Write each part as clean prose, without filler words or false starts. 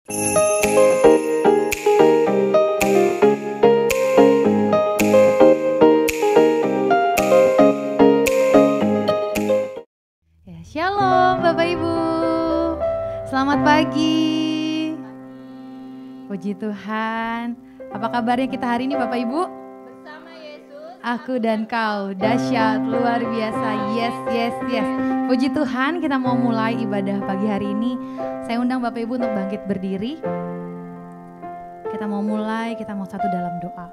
Ya, shalom Bapak Ibu. Selamat pagi. Puji Tuhan. Apa kabarnya kita hari ini Bapak Ibu? Bersama Yesus, Aku dan kau, dahsyat, luar biasa. Yes, yes, yes. Puji Tuhan, kita mau mulai ibadah pagi hari ini. Saya undang Bapak Ibu untuk bangkit berdiri. Kita mau mulai, kita mau satu dalam doa.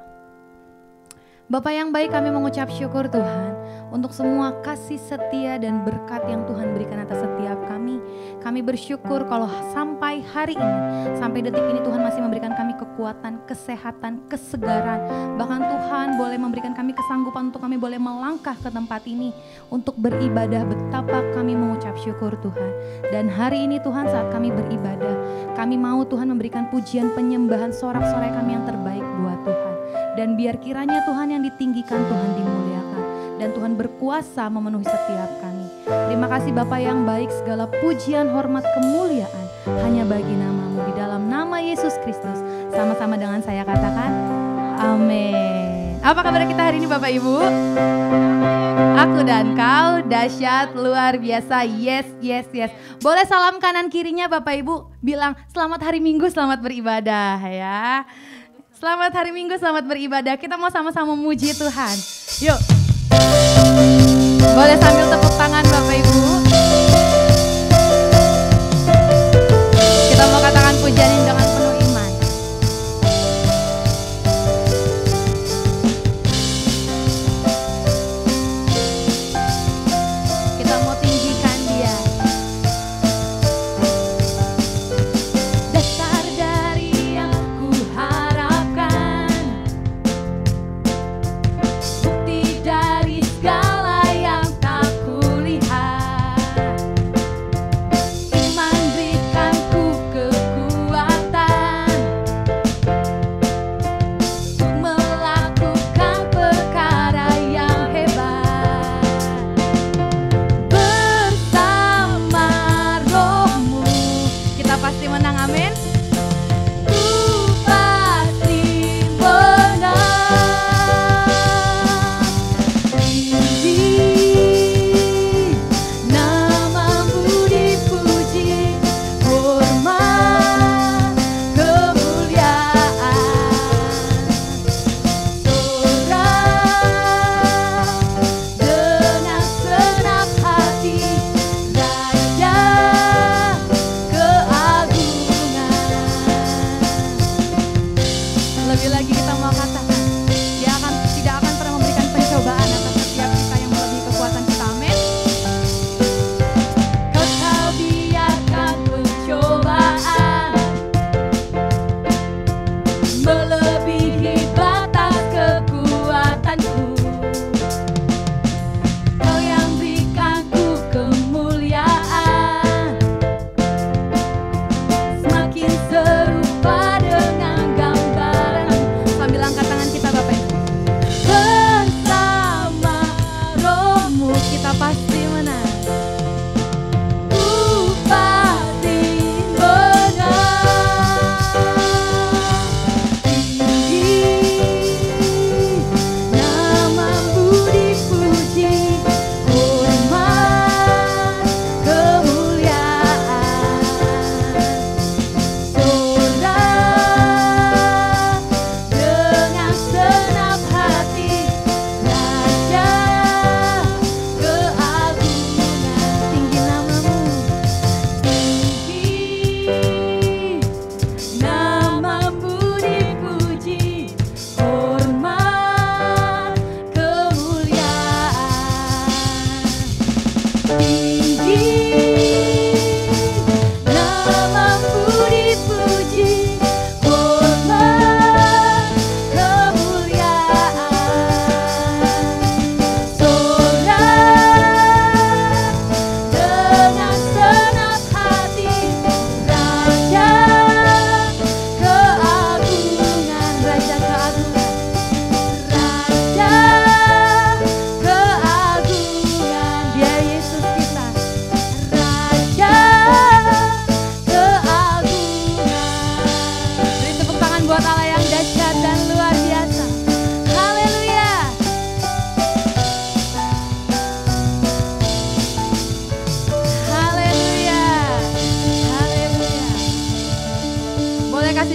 Bapak yang baik, kami mengucap syukur Tuhan untuk semua kasih setia dan berkat yang Tuhan berikan atas setiap kami. Kami bersyukur kalau sampai hari ini, sampai detik ini Tuhan masih memberikan kami kekuatan, kesehatan, kesegaran. Bahkan Tuhan boleh memberikan kami kesanggupan untuk kami boleh melangkah ke tempat ini untuk beribadah. Betapa kami mengucap syukur Tuhan. Dan hari ini Tuhan saat kami beribadah, kami mau Tuhan memberikan pujian, penyembahan, sorak-sorai kami yang terbaik buat Tuhan. Dan biar kiranya Tuhan yang ditinggikan, Tuhan dimuliakan. Dan Tuhan berkuasa memenuhi setiap kami. Terima kasih Bapa yang baik, segala pujian, hormat, kemuliaan hanya bagi nama-Mu. Di dalam nama Yesus Kristus, sama-sama dengan saya katakan, amin. Apa kabar kita hari ini Bapak Ibu? Aku dan kau, dahsyat, luar biasa. Yes, yes, yes. Boleh salam kanan kirinya Bapak Ibu, bilang selamat hari Minggu, selamat beribadah ya. Selamat hari Minggu, selamat beribadah. Kita mau sama-sama memuji Tuhan. Yuk. Boleh sambil tepuk tangan Bapak Ibu. Kita mau katakan pujian ini dengan penuh iman. Kita mau tinggikan Dia. Dasar dari yang ku harapkan, bukti dari segala yang tak kulihat.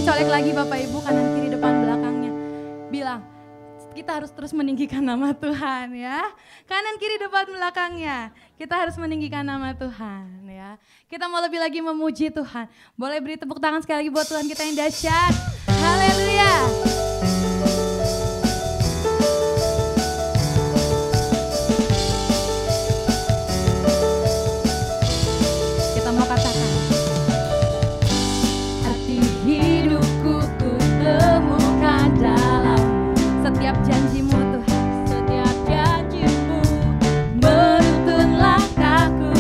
dicolek lagi Bapak Ibu, kanan kiri depan belakangnya. Bilang, kita harus terus meninggikan nama Tuhan ya. Kanan kiri depan belakangnya, kita harus meninggikan nama Tuhan ya. Kita mau lebih lagi memuji Tuhan. Boleh beri tepuk tangan sekali lagi buat Tuhan kita yang dahsyat. Haleluya. Kita mau katakan, arti hidupku ku temukan dalam setiap janjimu Tuhan, setiap janjimu menuntun langkahku,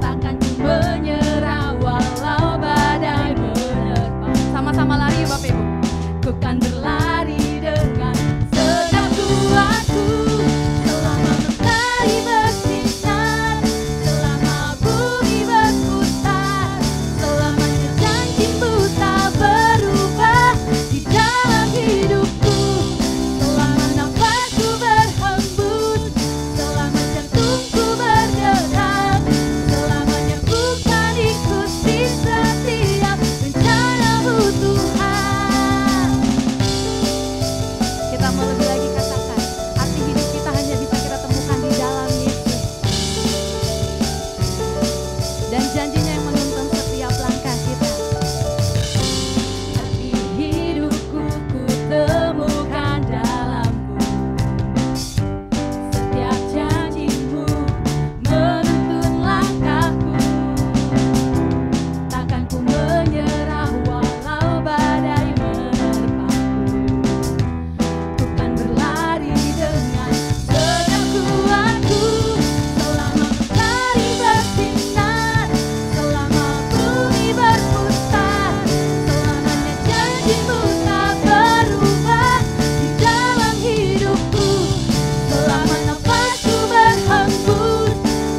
takkan ku menyerah walau badai menerpa. Sama-sama lari Bapak Ibu. Ku kan berlari dengan segenap kuatku, selama mentari bersinar, selama bumi berputar, selamanya janjimu tak berubah di dalam hidupku. Selama nafasku berhembus, selama jantungku berdetak, selamanya ku kan ikuti setiap rencanamu Tuhan. Kita mau lebih lagi katakan, arti hidup kita hanya bisa kita temukan di dalam Yesus. Dan janjinya yang menuntun setiap langkah kita. Arti hidupku ku temukan dalammu, setiap janjimu menuntun langkahku, takkan ku menyerah walau badai menerpaku. Ku kan berlari dengan segenap kuatku, selama mentari bersinar, selama bumi berputar, selamanya janjimu tak berubah di dalam hidupku. Selama nafasku berhembus,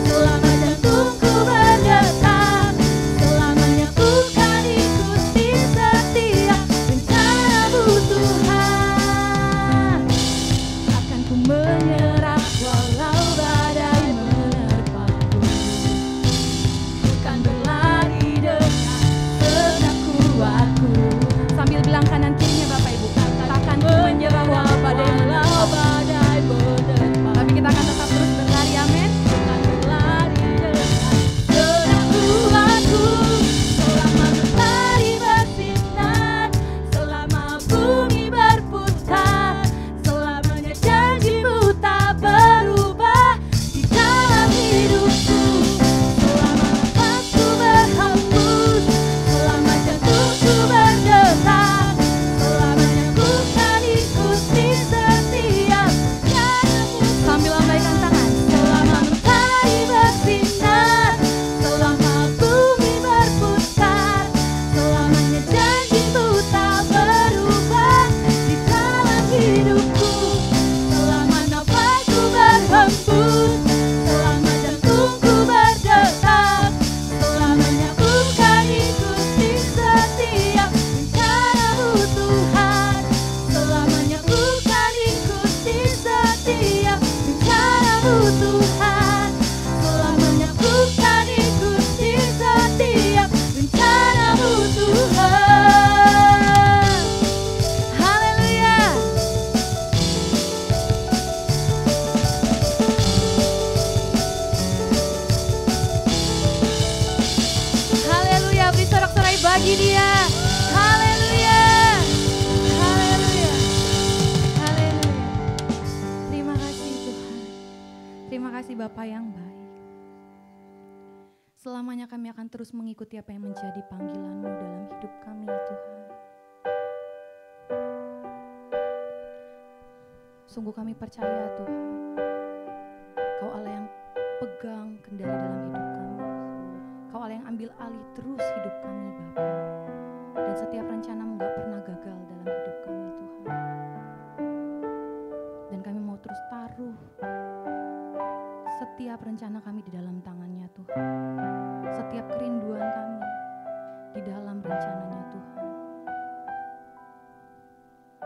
selama jantungku berdetak, selamanya ku kan ikuti setiap rencanamu Tuhan. Akan ku menyerah walau badai menerpaku, ku kan berlari dengan segenap kuatku. Sambil bilang kanan kirinya Bapak Ibu, takkan ku menyerah walau badai menerpaku. Tapi kita akan tetap terus berlari, amin. Akan berlari dengan segenap kuatku, selama mentari bersinar, selama bumi berputar, selamanya janjimu tak berubah di dalam hidupku. Selama nafasku berhembus, selama jantungku berdetak, selamanya ku kan ikuti setiap rencanamu. Sambil lambaikan tangan. Selama mentari bersinar, selama bumi berputar, selamanya janjimu tak berubah di dalam hidupku. Selama nafasku berhembus, selama jantungku berdetak, selamanya ku kan ikuti setiap rencanamu Tuhan. Selamanya ku kan ikuti setiap rencanamu Tuhan. Selamanya ku kan ikuti setiap rencanamu Tuhan. Haleluya. Haleluya, beri sorak-sorai bagi Dia. Haleluya. Haleluya. Haleluya. Terima kasih Tuhan. Terima kasih Bapa yang baik. Selamanya kami akan terus mengikuti apa yang menjadi panggilan-Mu dalam hidup kami Tuhan. Sungguh kami percaya Tuhan, Kau Allah yang pegang kendali dalam hidup kami. Kau Allah yang ambil alih terus hidup kami Bapa. Dan setiap rencana-Mu gak pernah gagal dalam hidup kami Tuhan. Dan kami mau terus taruh setiap rencana kami di dalam tangan-Nya Tuhan. Setiap kerinduan kami di dalam rencananya Tuhan.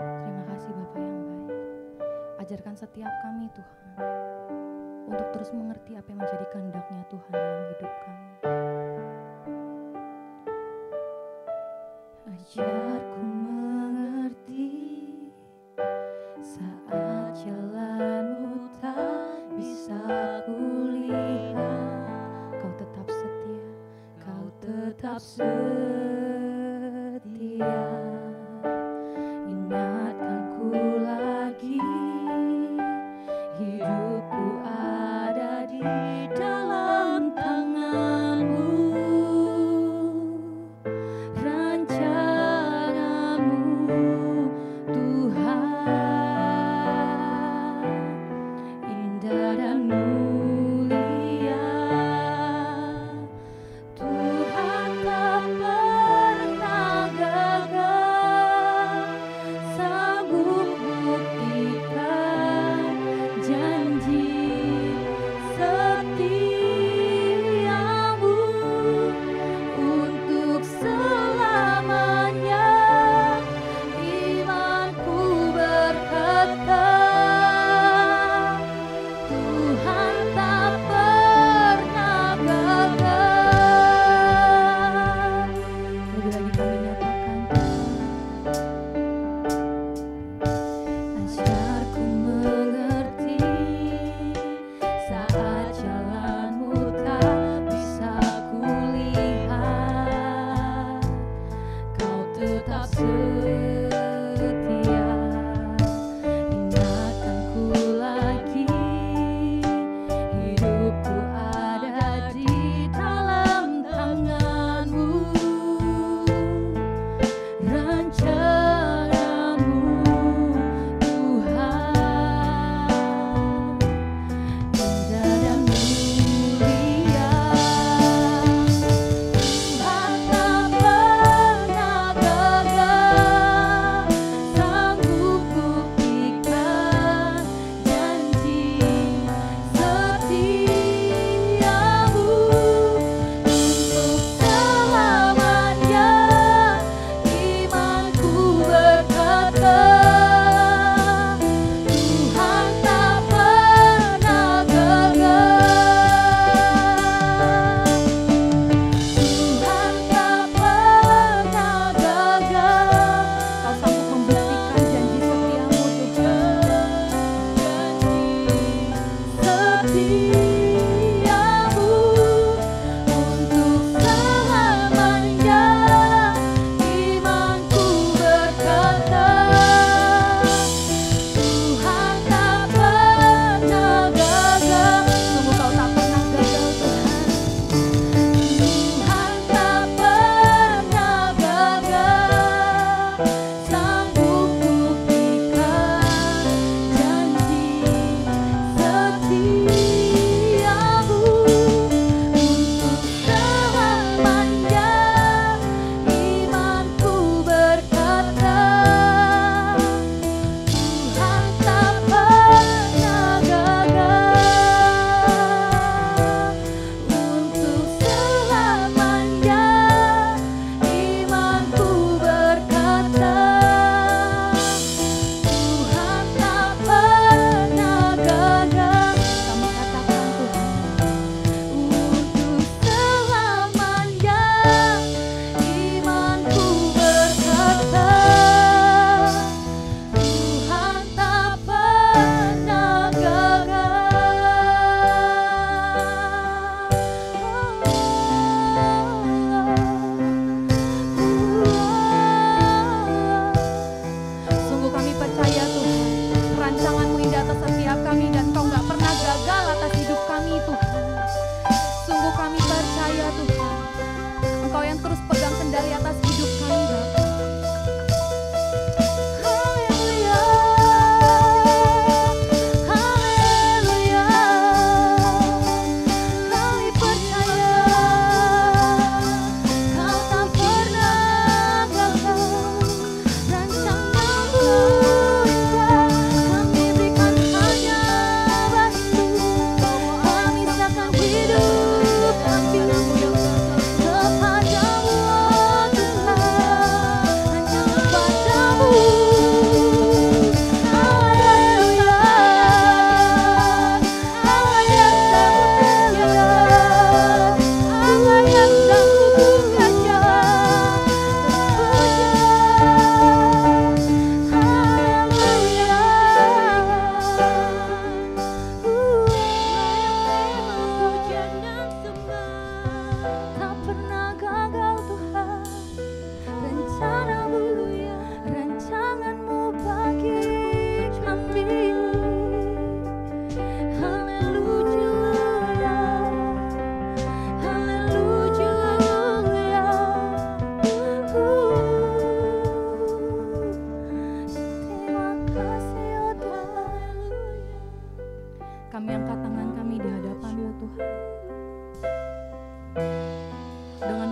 Terima kasih Bapa yang baik. Ajarkan setiap kami Tuhan untuk terus mengerti apa yang menjadi kehendak-Nya Tuhan dalam hidup kami. tetap setia. Ingatkanku lagi, hidupku ada di dalam tangan-Mu. Rencana-Mu Tuhan, indah dan mulia. Tuhan tak pernah gagal.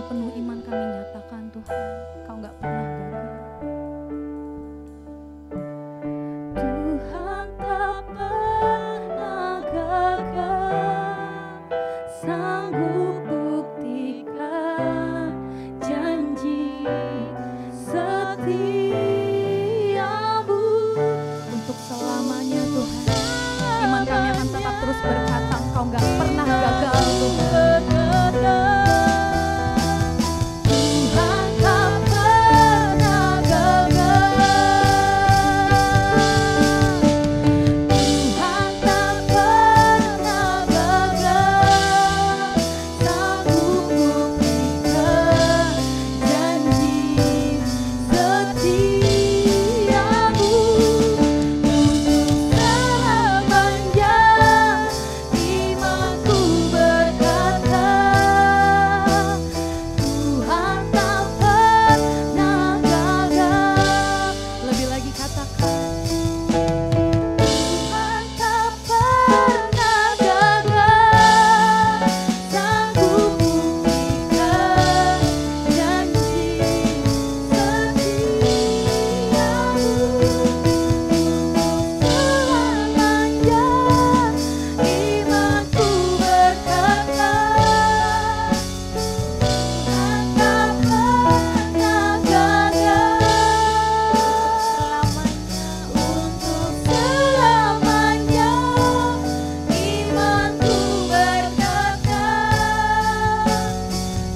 penuh iman kami nyatakan Tuhan, Kau gak pernah gagal. Tuhan tak pernah gagal, sanggup buktikan janji setiamu untuk selamanya Tuhan. Iman kami akan tetap terus berkata Engkau gak pernah gagal Tuhan. Tuhan tak pernah gagal, Tuhan tak pernah gagal, sanggup buktikan janji setiamu untuk selamanya. Imanku berkata Tuhan tak pernah gagal. Lebih lagi katakan Tuhan tak pernah gagal, sanggup buktikan janji setiamu untuk selamanya. Imanku berkata Tuhan tak pernah gagal, untuk selamanya. Imanku berkata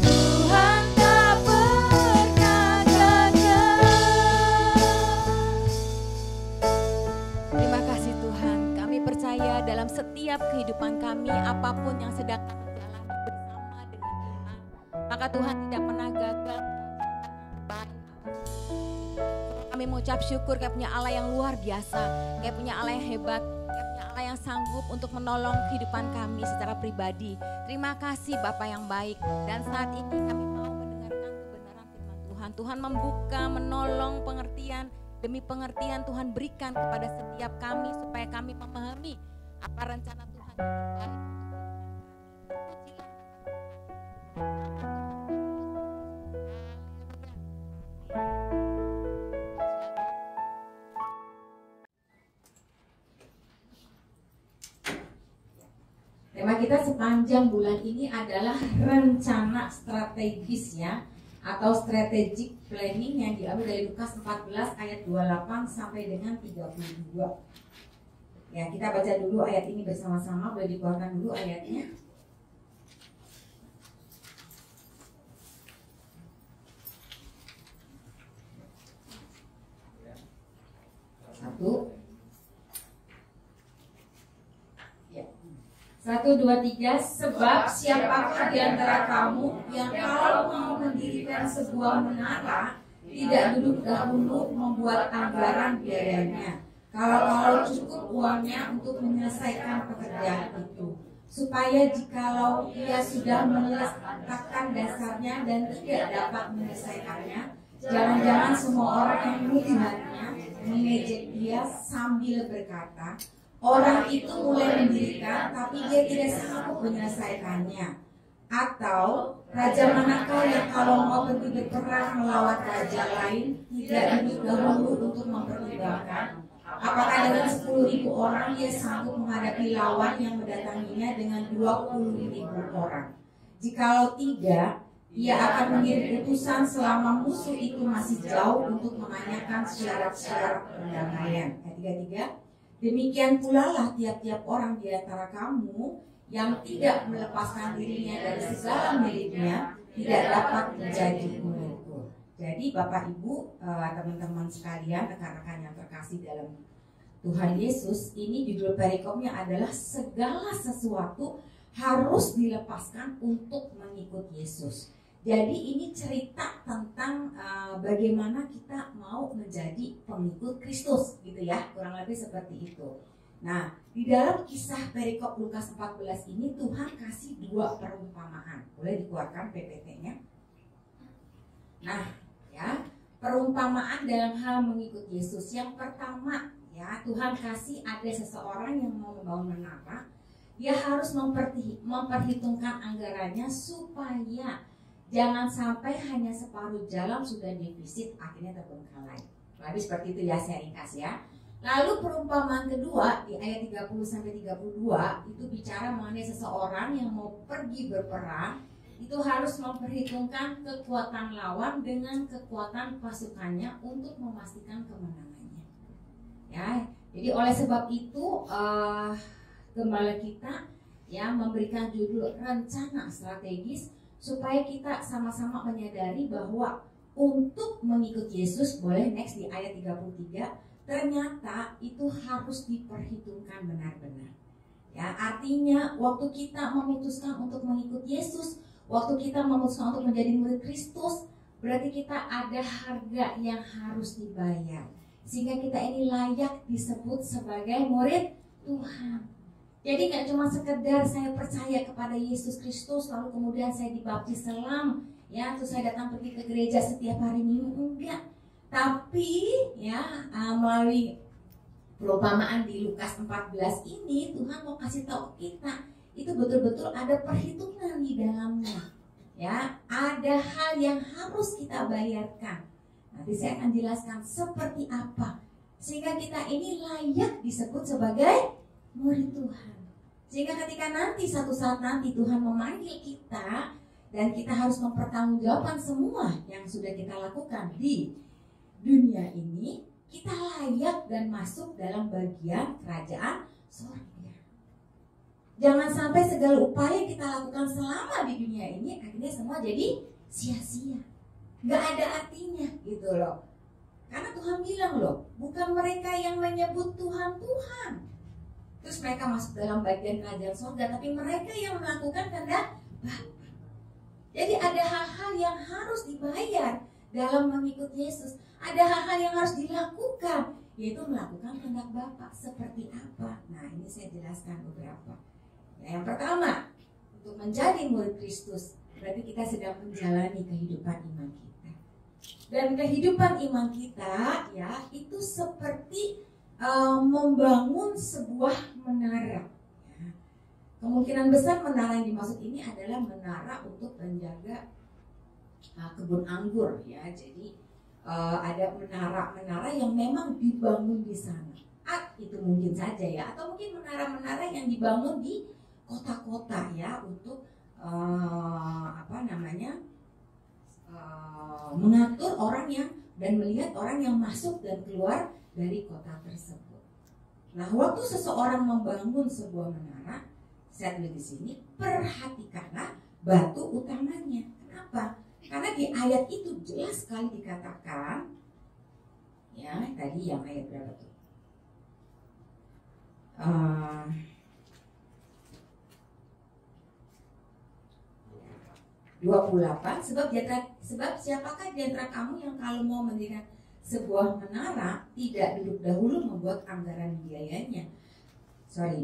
Tuhan tak pernah gagal. Terima kasih Tuhan, kami percaya dalam setiap kehidupan kami, apapun yang sedang kami jalani bersama dengan iman, maka Tuhan tidak pernah gagal. Kami mengucap syukur kayak punya Allah yang luar biasa, kayak punya Allah yang hebat, kayak punya Allah yang sanggup untuk menolong kehidupan kami secara pribadi. Terima kasih Bapa yang baik, dan saat ini kami mau mendengarkan kebenaran firman Tuhan. Tuhan membuka, menolong pengertian demi pengertian Tuhan berikan kepada setiap kami supaya kami memahami apa rencana Tuhan yang terbaik. Tema kita sepanjang bulan ini adalah rencana strategis ya, atau strategic planning yang diambil dari Lukas 14 ayat 28 sampai dengan 32. Ya, kita baca dulu ayat ini bersama-sama, boleh dikeluarkan dulu ayatnya. Satu. Ya. 1, 2, 3. Sebab siapakah di antara kamu yang kalau mau mendirikan sebuah menara tidak duduk dahulu membuat anggaran biayanya, kalau cukup uangnya untuk menyelesaikan pekerjaan itu, supaya jikalau ia sudah meletakkan dasarnya dan tidak dapat menyelesaikannya, jangan-jangan semua orang yang melihatnya mengejek dia sambil berkata, orang itu mulai mendirikan tapi dia tidak sanggup menyelesaikannya. Atau raja manakah yang kalau mau pergi berperang melawan raja lain tidak duduk dahulu untuk mempertimbangkan apakah dengan 10.000 orang dia sanggup menghadapi lawan yang mendatanginya dengan 20.000 orang. Jikalau tidak, ia akan mengirim utusan selama musuh itu masih jauh untuk menanyakan syarat-syarat perdamaian. Ayat 33. Demikian pula lah tiap-tiap orang di antara kamu yang tidak melepaskan dirinya dari segala miliknya tidak dapat menjadi muridku. Jadi Bapak Ibu, teman-teman sekalian, rekan-rekan yang terkasih dalam Tuhan Yesus, ini judul perikopnya adalah segala sesuatu harus dilepaskan untuk mengikut Yesus. Jadi ini cerita tentang bagaimana kita mau menjadi pengikut Kristus, gitu ya, kurang lebih seperti itu. Nah, di dalam kisah perikop Lukas 14 ini Tuhan kasih 2 perumpamaan. Boleh dikeluarkan PPT-nya. Nah, ya, perumpamaan dalam hal mengikut Yesus. Yang pertama, ya, Tuhan kasih ada seseorang yang mau membangun menara. Dia harus memperhitungkan anggarannya supaya Jangan sampai hanya separuh jalan sudah defisit akhirnya terbengkalai. Lebih seperti itu ya, saya ringkas ya. Lalu perumpamaan kedua di ayat 30-32 itu bicara mengenai seseorang yang mau pergi berperang, itu harus memperhitungkan kekuatan lawan dengan kekuatan pasukannya untuk memastikan kemenangannya. Ya, jadi oleh sebab itu gembala kita ya memberikan judul rencana strategis supaya kita sama-sama menyadari bahwa untuk mengikut Yesus, boleh next di ayat 33, ternyata itu harus diperhitungkan benar-benar. Ya, artinya waktu kita memutuskan untuk mengikut Yesus, waktu kita memutuskan untuk menjadi murid Kristus, berarti kita ada harga yang harus dibayar. Sehingga kita ini layak disebut sebagai murid Tuhan. Jadi gak cuma sekedar saya percaya kepada Yesus Kristus, lalu kemudian saya dibaptis selam, ya, terus saya datang pergi ke gereja setiap hari minggu, enggak. Tapi ya melalui perumpamaan di Lukas 14 ini Tuhan mau kasih tahu kita itu betul-betul ada perhitungan di dalamnya. Ya, ada hal yang harus kita bayarkan. Nanti saya akan jelaskan seperti apa sehingga kita ini layak disebut sebagai murid Tuhan. Sehingga ketika nanti satu saat nanti Tuhan memanggil kita dan kita harus mempertanggungjawabkan semua yang sudah kita lakukan di dunia ini, kita layak dan masuk dalam bagian kerajaan surga. Jangan sampai segala upaya kita lakukan selama di dunia ini akhirnya semua jadi sia-sia, gak ada artinya gitu loh. Karena Tuhan bilang loh, bukan mereka yang menyebut Tuhan Tuhan terus mereka masuk dalam bagian kerajaan surga, tapi mereka yang melakukan kehendak Bapa. Jadi ada hal-hal yang harus dibayar dalam mengikut Yesus. Ada hal-hal yang harus dilakukan, yaitu melakukan kehendak Bapa. Seperti apa? Nah, ini saya jelaskan beberapa. Ya, yang pertama, untuk menjadi murid Kristus, berarti kita sedang menjalani kehidupan iman kita. Dan kehidupan iman kita, ya, itu seperti membangun sebuah menara. Ya. Kemungkinan besar menara yang dimaksud ini adalah menara untuk menjaga kebun anggur, ya. Jadi ada menara-menara yang memang dibangun di sana. Itu mungkin saja ya, atau mungkin menara-menara yang dibangun di kota-kota ya untuk mengatur orang yang dan melihat orang yang masuk dan keluar dari kota tersebut. Nah, waktu seseorang membangun sebuah menara, saya tulis di sini, perhatikanlah batu utamanya. Kenapa? Karena di ayat itu jelas sekali dikatakan, ya tadi yang ayat berapa tuh? 28, sebab siapakah di antara kamu yang kalau mau mendirikan sebuah menara tidak duduk dahulu membuat anggaran biayanya. 29,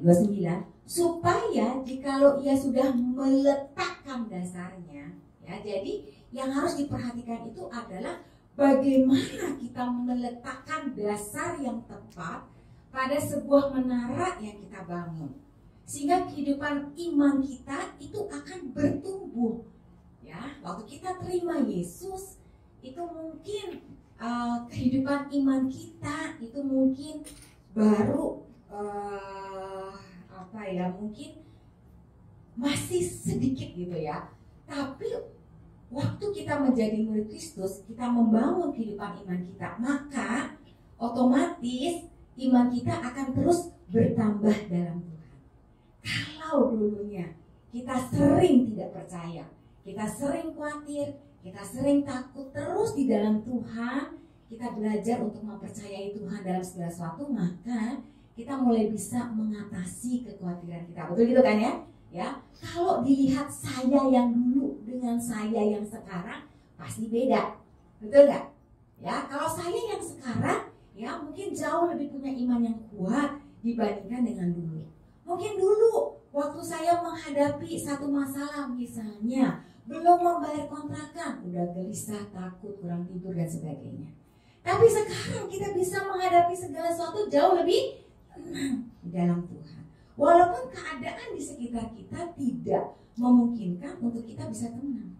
supaya jikalau ia sudah meletakkan dasarnya, ya, jadi yang harus diperhatikan itu adalah bagaimana kita meletakkan dasar yang tepat pada sebuah menara yang kita bangun, sehingga kehidupan iman kita itu akan bertumbuh. Ya, waktu kita terima Yesus, itu mungkin kehidupan iman kita itu mungkin baru mungkin masih sedikit gitu ya. Tapi waktu kita menjadi murid Kristus, kita membangun kehidupan iman kita, maka otomatis iman kita akan terus bertambah dalam Tuhan. Kalau dulunya kita sering tidak percaya, kita sering khawatir, kita sering takut, terus di dalam Tuhan kita belajar untuk mempercayai Tuhan dalam segala sesuatu, maka kita mulai bisa mengatasi kekhawatiran kita. Betul gitu kan ya? Ya, kalau dilihat saya yang dulu dengan saya yang sekarang pasti beda, betul nggak? Ya, kalau saya yang sekarang ya mungkin jauh lebih punya iman yang kuat dibandingkan dengan dulu. Mungkin dulu waktu saya menghadapi satu masalah, misalnya belum membayar kontrakan, udah gelisah, takut, kurang tidur dan sebagainya. Tapi sekarang kita bisa menghadapi segala sesuatu jauh lebih tenang di dalam Tuhan. Walaupun keadaan di sekitar kita tidak memungkinkan untuk kita bisa tenang.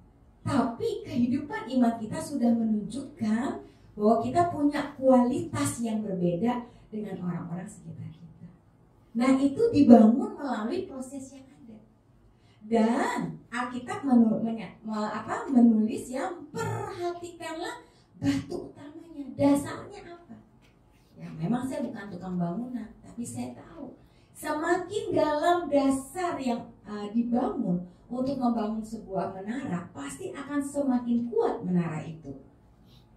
Tapi kehidupan iman kita sudah menunjukkan bahwa kita punya kualitas yang berbeda dengan orang-orang sekitar kita. Nah, itu dibangun melalui proses yang ada. Dan Alkitab menulis yang perhatikanlah batu utamanya, dasarnya apa? Ya, memang saya bukan tukang bangunan, tapi saya tahu semakin dalam dasar yang dibangun untuk membangun sebuah menara, pasti akan semakin kuat menara itu.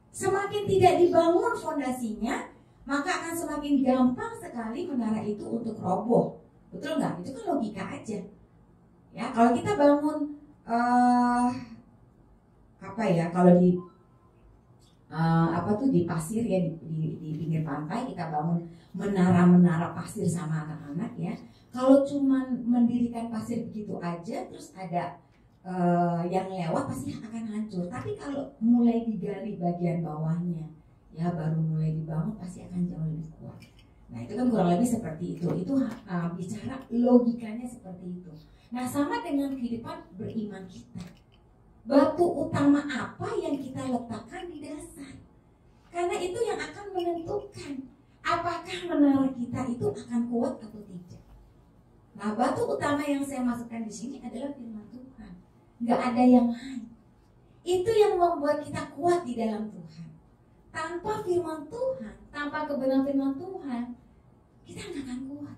Semakin tidak dibangun fondasinya, maka akan semakin gampang sekali menara itu untuk roboh. Betul nggak? Itu kan logika aja. Ya, kalau kita bangun kalau di pasir ya, di pinggir pantai kita bangun menara pasir sama anak-anak ya. Kalau cuma mendirikan pasir begitu aja terus ada yang lewat pasti akan hancur. Tapi kalau mulai digali bagian bawahnya ya, baru mulai dibangun pasti akan jauh lebih kuat. Nah, itu kan kurang lebih seperti itu. Itu bicara logikanya seperti itu. Nah, sama dengan kehidupan beriman kita. Batu utama apa yang kita letakkan di dasar? Karena itu yang akan menentukan apakah menara kita itu akan kuat atau tidak. Nah, batu utama yang saya masukkan di sini adalah firman Tuhan. Nggak ada yang lain. Itu yang membuat kita kuat di dalam Tuhan. Tanpa firman Tuhan, tanpa kebenaran firman Tuhan, kita nggak akan kuat.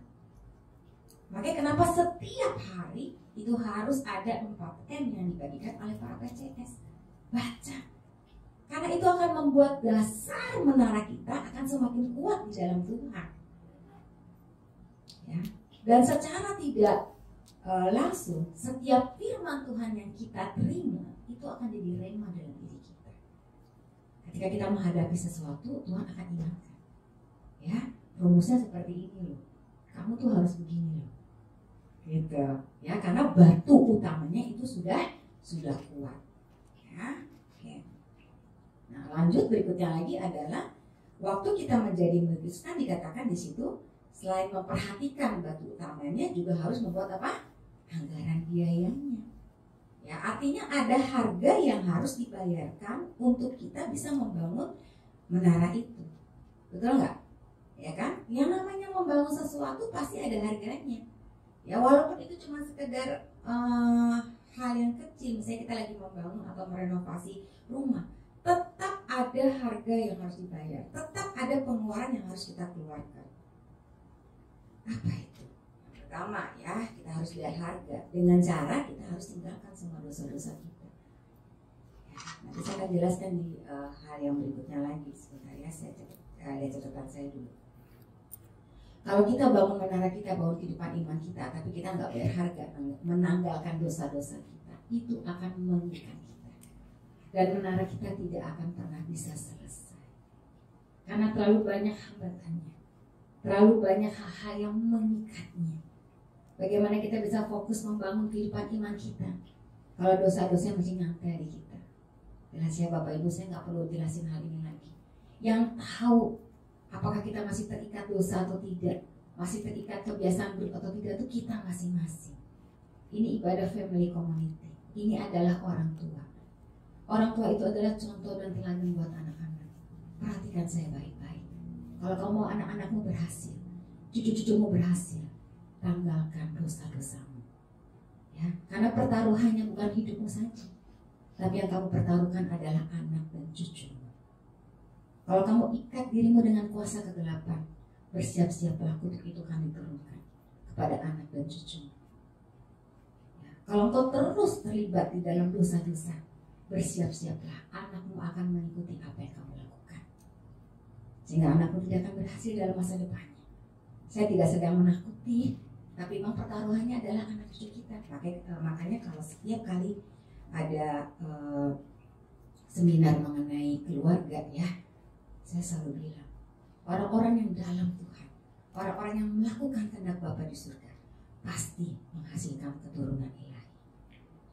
Makanya kenapa setiap hari itu harus ada 4M yang dibagikan oleh para PCS. Baca. Karena itu akan membuat dasar menara kita akan semakin kuat di dalam Tuhan. Ya. Dan secara tidak langsung, setiap firman Tuhan yang kita terima itu akan jadi rema dalam diri kita. Ketika kita menghadapi sesuatu, Tuhan akan ingatkan. Ya, rumusnya seperti ini loh. Kamu tuh harus begini loh. Gitu. Ya, karena batu utamanya itu sudah kuat. Ya. Oke. Nah, lanjut berikutnya lagi adalah waktu kita menjadi murid Kristen dikatakan di situ selain memperhatikan batu utamanya juga harus membuat apa? Anggaran biayanya. Ya, artinya ada harga yang harus dibayarkan untuk kita bisa membangun menara itu. Betul nggak? Ya kan? Yang namanya membangun sesuatu pasti ada harganya. Ya, walaupun itu cuma sekedar hal yang kecil, misalnya kita lagi membangun atau merenovasi rumah, tetap ada harga yang harus dibayar, tetap ada pengeluaran yang harus kita keluarkan. Apa itu? Yang pertama ya, kita harus lihat harga dengan cara kita harus tinggalkan semua dosa-dosa kita. Ya, nanti saya akan jelaskan di hal yang berikutnya lagi. Sebentar ya, saya lihat catatan saya dulu. Kalau kita bangun menara kita, bangun kehidupan iman kita, tapi kita nggak bayar harga, menanggalkan dosa-dosa kita, itu akan mengikat kita. Dan menara kita tidak akan pernah bisa selesai. Karena terlalu banyak hambatannya. Terlalu banyak hal-hal yang mengikatnya. Bagaimana kita bisa fokus membangun kehidupan iman kita kalau dosa-dosa masih nempel di kita? Jelas ya Bapak Ibu, saya nggak perlu jelasin hal ini lagi. Yang tahu apakah kita masih terikat dosa atau tidak, masih terikat kebiasaan buruk atau tidak, itu kita masing-masing. Ini ibadah family community. Ini adalah orang tua. Orang tua itu adalah contoh dan teladan buat anak-anak. Perhatikan saya baik-baik. Kalau kamu mau anak-anakmu berhasil, cucu-cucumu berhasil, tanggalkan dosa-dosamu. Ya, karena pertaruhannya bukan hidupmu saja, tapi yang kamu pertaruhkan adalah anak dan cucumu. Kalau kamu ikat dirimu dengan kuasa kegelapan, bersiap-siaplah kutuk itu akan diturunkan kepada anak dan cucumu. Ya, kalau engkau terus terlibat di dalam dosa-dosa, bersiap-siaplah anakmu akan mengikuti apa yang kamu lakukan. Sehingga anakmu tidak akan berhasil dalam masa depannya. Saya tidak sedang menakuti, tapi memang pertaruhannya adalah anak cucu kita. Makanya kalau setiap kali ada seminar mengenai keluarga ya, saya selalu bilang, orang-orang yang dalam Tuhan, orang-orang yang melakukan kehendak Bapa di surga, pasti menghasilkan keturunan ilahi.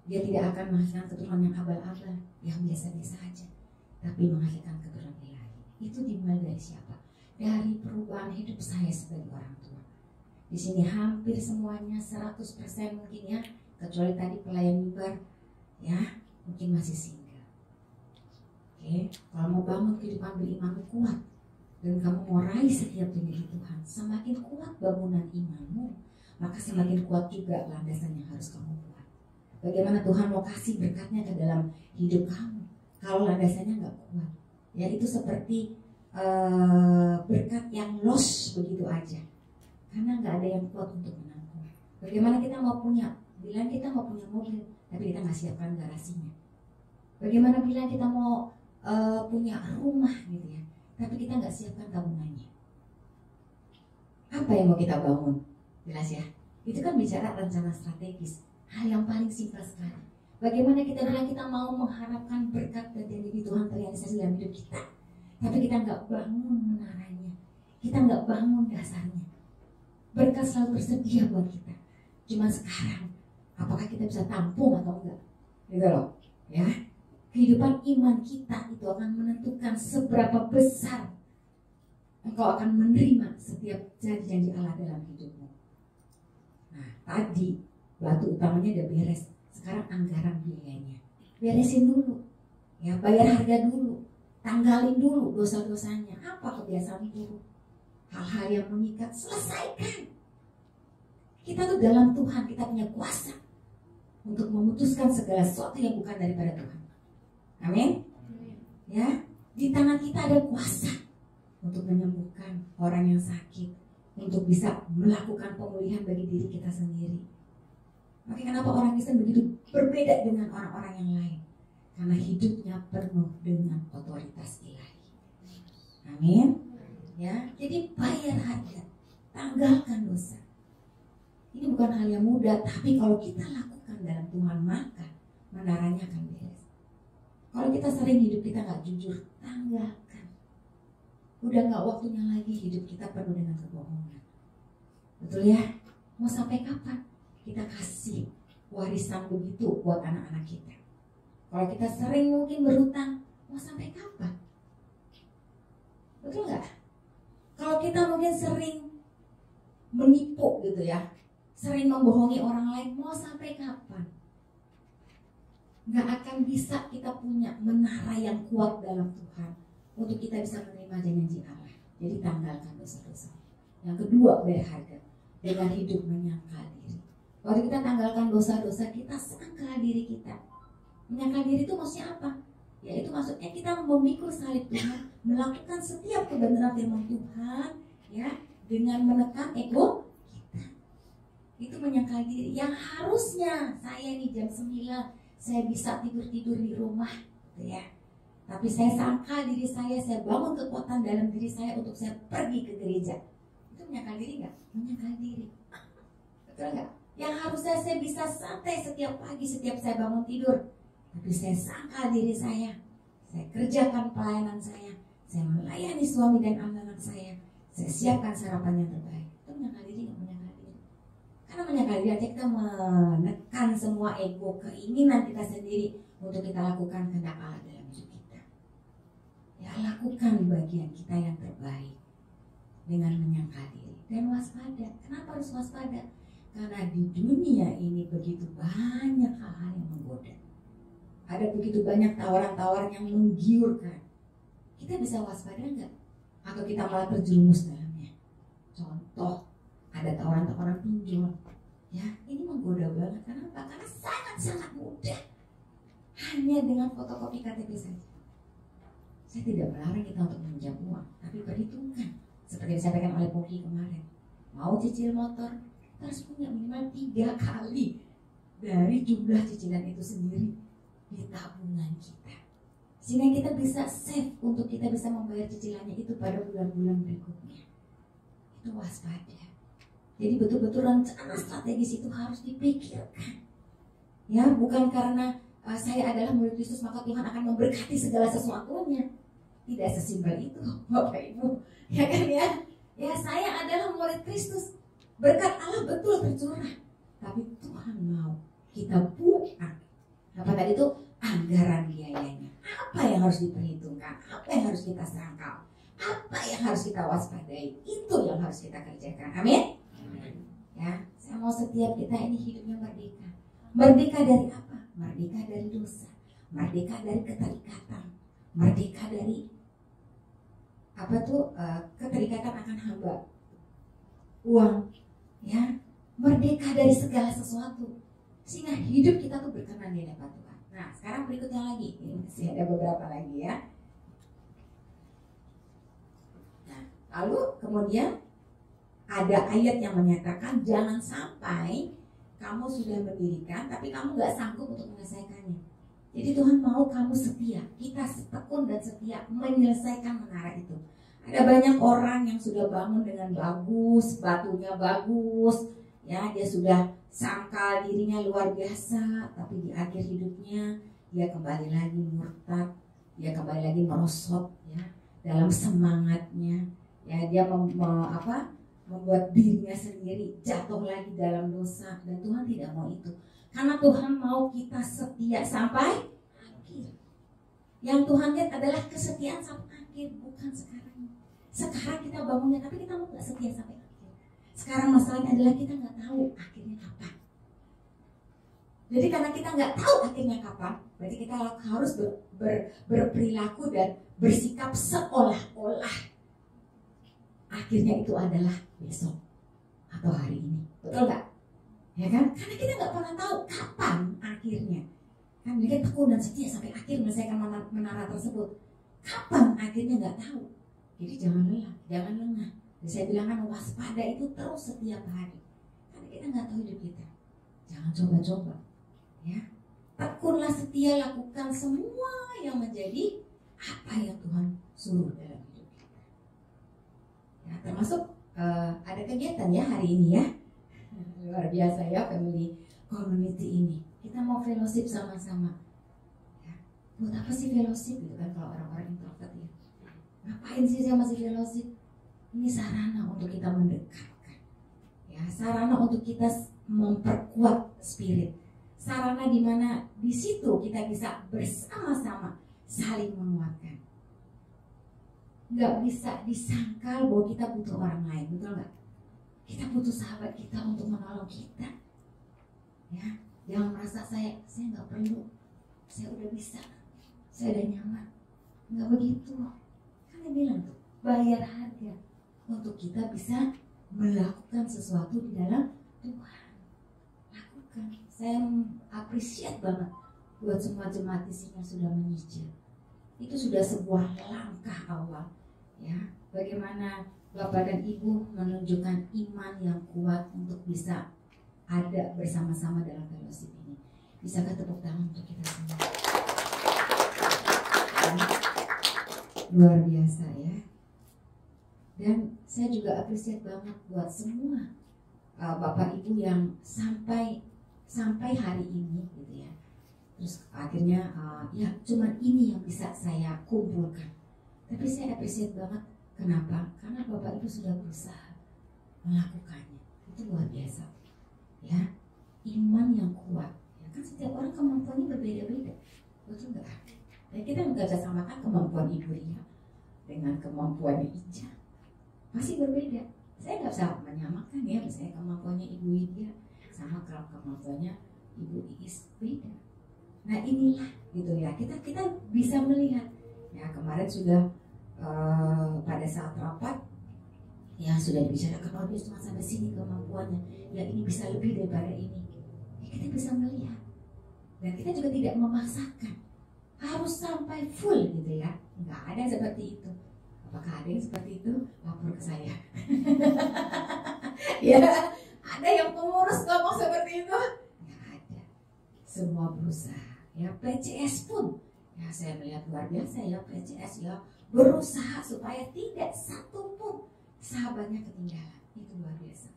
Dia tidak akan menghasilkan keturunan yang abal-abal, yang biasa-biasa aja, tapi menghasilkan keturunan ilahi. Itu dimulai dari siapa? Dari perubahan hidup saya sebagai orang tua. Di sini hampir semuanya 100% mungkin ya, kecuali tadi pelayan mimbar ya, mungkin masih single. Oke, kalau mau bangun kehidupan beriman kuat dan kamu mau raih setiap janji Tuhan, semakin kuat bangunan imanmu, maka semakin kuat juga landasan yang harus kamu buat. Bagaimana Tuhan mau kasih berkatnya ke dalam hidup kamu kalau landasannya nggak kuat? Ya itu seperti berkat yang lost begitu aja, karena nggak ada yang kuat untuk menampung. Bagaimana kita mau punya, bilang kita mau punya mobil, tapi kita nggak siapkan garasinya. Bagaimana bilang kita mau punya rumah gitu ya, tapi kita nggak siapkan tabungannya. Apa yang mau kita bangun? Jelas ya, itu kan bicara rencana strategis. Hal yang paling simpel sekali. Bagaimana kita bilang kita mau mengharapkan berkat dan janji Tuhan terrealisasi dalam hidup kita, tapi kita nggak bangun menaranya, kita nggak bangun dasarnya. Berkat selalu tersedia buat kita. Cuma sekarang, apakah kita bisa tampung atau enggak? Gitu loh, ya. Kehidupan iman kita itu akan menentukan seberapa besar engkau akan menerima setiap janji-janji Allah dalam hidupmu. Nah, tadi batu utamanya udah beres, sekarang anggaran biayanya beresin dulu, ya, bayar harga dulu, tanggalin dulu dosa-dosanya, apa kebiasaan buruk, hal-hal yang mengikat, selesaikan. Kita tuh dalam Tuhan, kita punya kuasa untuk memutuskan segala sesuatu yang bukan daripada Tuhan. Amin. Ya, di tangan kita ada kuasa untuk menyembuhkan orang yang sakit, untuk bisa melakukan pemulihan bagi diri kita sendiri. Makanya kenapa orang Kristen begitu berbeda dengan orang-orang yang lain? Karena hidupnya penuh dengan otoritas ilahi. Amin. Ya, jadi bayar harga, tanggalkan dosa. Ini bukan hal yang mudah, tapi kalau kita lakukan dalam Tuhan, maka menaranya akan beres. Kalau kita sering hidup kita nggak jujur, tanggalkan. Udah nggak waktunya lagi hidup kita penuh dengan kebohongan. Betul ya? Mau sampai kapan kita kasih warisan begitu buat anak-anak kita? Kalau kita sering mungkin berhutang, mau sampai kapan? Betul nggak? Kalau kita mungkin sering menipu gitu ya, sering membohongi orang lain, mau sampai kapan? Nggak akan bisa kita punya menara yang kuat dalam Tuhan untuk kita bisa menerima janji Allah. Jadi tanggalkan dosa-dosa. Yang kedua, bayar harga dengan hidup menyangkal diri. Waktu kita tanggalkan dosa-dosa, kita sangkal diri kita. Menyangkal diri itu maksudnya apa? Ya itu maksudnya kita memikul salib Tuhan, melakukan setiap kebenaran firman Tuhan, ya, dengan menekan ego kita. Itu menyangkal diri. Yang harusnya saya nih jam 9 saya bisa tidur-tidur di rumah, gitu ya. Tapi saya sangkal diri saya bangun kekuatan dalam diri saya untuk saya pergi ke gereja. Itu menyangkal diri nggak? Menyangkal diri. Betul nggak? Yang harusnya saya bisa santai setiap pagi, setiap saya bangun tidur. Tapi saya sangkal diri saya kerjakan pelayanan saya melayani suami dan anak-anak saya siapkan sarapan yang terbaik. Itu menyangkal diri nggak? Menyangkal diri. Karena menyangkal diri aja kita menekan semua ego, keinginan kita sendiri untuk kita lakukan kehendak Allah dalam hidup kita. Ya, lakukan bagian kita yang terbaik dengan menyangkal diri dan waspada. Kenapa harus waspada? Karena di dunia ini begitu banyak hal-hal yang menggoda. Ada begitu banyak tawaran-tawaran yang menggiurkan. Kita bisa waspada nggak? Atau kita malah terjerumus dalamnya? Contoh, ada tawaran-tawaran pinjol. Ya, ini menggoda banget. Kenapa? Karena sangat-sangat mudah. Hanya dengan fotokopi KTP saja. Saya tidak melarang kita untuk meminjam uang, tapi perhitungkan. Seperti disampaikan oleh Poki kemarin. Mau cicil motor, harus punya minimal 3 kali dari jumlah cicilan itu sendiri di tabungan kita, sehingga kita bisa save untuk kita bisa membayar cicilannya itu pada bulan-bulan berikutnya. Itu waspada. Jadi betul-betul rencana strategis itu harus dipikirkan. Ya, bukan karena saya adalah murid Kristus maka Tuhan akan memberkati segala sesuatunya. Tidak sesimpel itu, Bapak Ibu. Ya kan ya? Ya, saya adalah murid Kristus. Berkat Allah betul tercurah. Tapi Tuhan mau kita buat apa tadi itu? Anggaran biayanya. Apa yang harus diperhitungkan? Apa yang harus kita sangkal? Apa yang harus kita waspadai? Itu yang harus kita kerjakan. Amin? Ya, saya mau setiap kita ini hidupnya merdeka. Merdeka dari apa? Merdeka dari dosa. merdeka dari keterikatan, merdeka dari keterikatan akan hamba uang, ya, merdeka dari segala sesuatu, sehingga hidup kita tuh berkenan di hadapan Tuhan. Nah, sekarang berikutnya lagi, ini masih ada beberapa lagi ya. Nah, lalu kemudian ada ayat yang menyatakan jangan sampai kamu sudah mendirikan tapi kamu nggak sanggup untuk menyelesaikannya. Jadi Tuhan mau kamu setia, kita tekun dan setia menyelesaikan menara itu. Ada banyak orang yang sudah bangun dengan bagus, batunya bagus, ya, dia sudah sangkal dirinya luar biasa, tapi di akhir hidupnya dia kembali lagi murtad, dia kembali lagi merosot, ya, dalam semangatnya, ya, dia membuat dirinya sendiri jatuh lagi dalam dosa, dan Tuhan tidak mau itu. Karena Tuhan mau kita setia sampai akhir. Yang Tuhan lihat adalah kesetiaan sampai akhir, bukan sekarang. Sekarang kita bangunnya, tapi kita mau nggak setia sampai akhir. Sekarang masalahnya adalah kita nggak tahu akhirnya kapan. Jadi karena kita nggak tahu akhirnya kapan, berarti kita harus berperilaku dan bersikap seolah-olah akhirnya itu adalah besok atau hari ini. Betul nggak? Ya kan? Karena kita nggak pernah tahu kapan akhirnya. Kan mereka tekun dan setia sampai akhir menyelesaikan menara tersebut. Kapan akhirnya nggak tahu. Jadi jangan lelah, jangan lengah. Dan saya bilang kan waspada itu terus setiap hari. Karena kita nggak tahu hidup kita. Jangan coba-coba, ya. Tekunlah setia, lakukan semua yang menjadi apa yang Tuhan suruh dalam hidup kita. Ya, termasuk ada kegiatan ya hari ini ya. Luar biasa ya family community ini. Kita mau fellowship sama-sama. Ya. Buat apa sih fellowship gitu kan kalau orang-orang introvert ya? Ngapain sih saya masih fellowship? Ini sarana untuk kita mendekatkan. Ya, sarana untuk kita memperkuat spirit. Sarana di mana di situ kita bisa bersama-sama saling menguatkan. Nggak bisa disangkal bahwa kita butuh orang lain, betul nggak? Kita butuh sahabat kita untuk menolong kita. Ya, jangan merasa saya nggak perlu, saya udah bisa, saya udah nyaman. Nggak begitu. Kan dia bilang tuh, bayar harga untuk kita bisa melakukan sesuatu di dalam Tuhan. Lakukan. Saya appreciate banget buat semua jemaat di sini yang sudah menyicil. Itu sudah sebuah langkah awal, ya. Bagaimana Bapak dan Ibu menunjukkan iman yang kuat untuk bisa ada bersama-sama dalam fellowship ini. Bisakah tepuk tangan untuk kita semua? Luar biasa ya. Dan saya juga appreciate banget buat semua Bapak Ibu yang sampai hari ini gitu ya. Terus akhirnya ya cuman ini yang bisa saya kumpulkan. Tapi saya appreciate banget. Kenapa? Karena Bapak Ibu sudah berusaha melakukannya. Itu luar biasa. Ya, iman yang kuat. Ya kan setiap orang kemampuannya berbeda-beda. Betul nggak? Dan kita nggak bisa samakan kemampuan Ibu Ria dengan kemampuannya Ija. Masih berbeda. Saya nggak bisa menyamakan ya, misalnya kemampuannya Ibu Widya sama kalau kemampuannya Ibu Iis beda. Nah inilah gitu ya, kita bisa melihat. Ya kemarin sudah pada saat rapat ya sudah dibicarakan, oh dia cuma sampai sini kemampuannya, ya ini bisa lebih daripada ini. Ya, kita bisa melihat dan kita juga tidak memaksakan harus sampai full gitu ya, nggak ada yang seperti itu. Apakah ada yang seperti itu? Lapor ke saya. Ya ada yang pengurus ngomong seperti itu? Nggak ada. Semua berusaha. Ya PCS pun ya saya melihat luar biasa ya PCS ya berusaha supaya tidak satu pun sahabatnya ketinggalan. Itu luar biasa.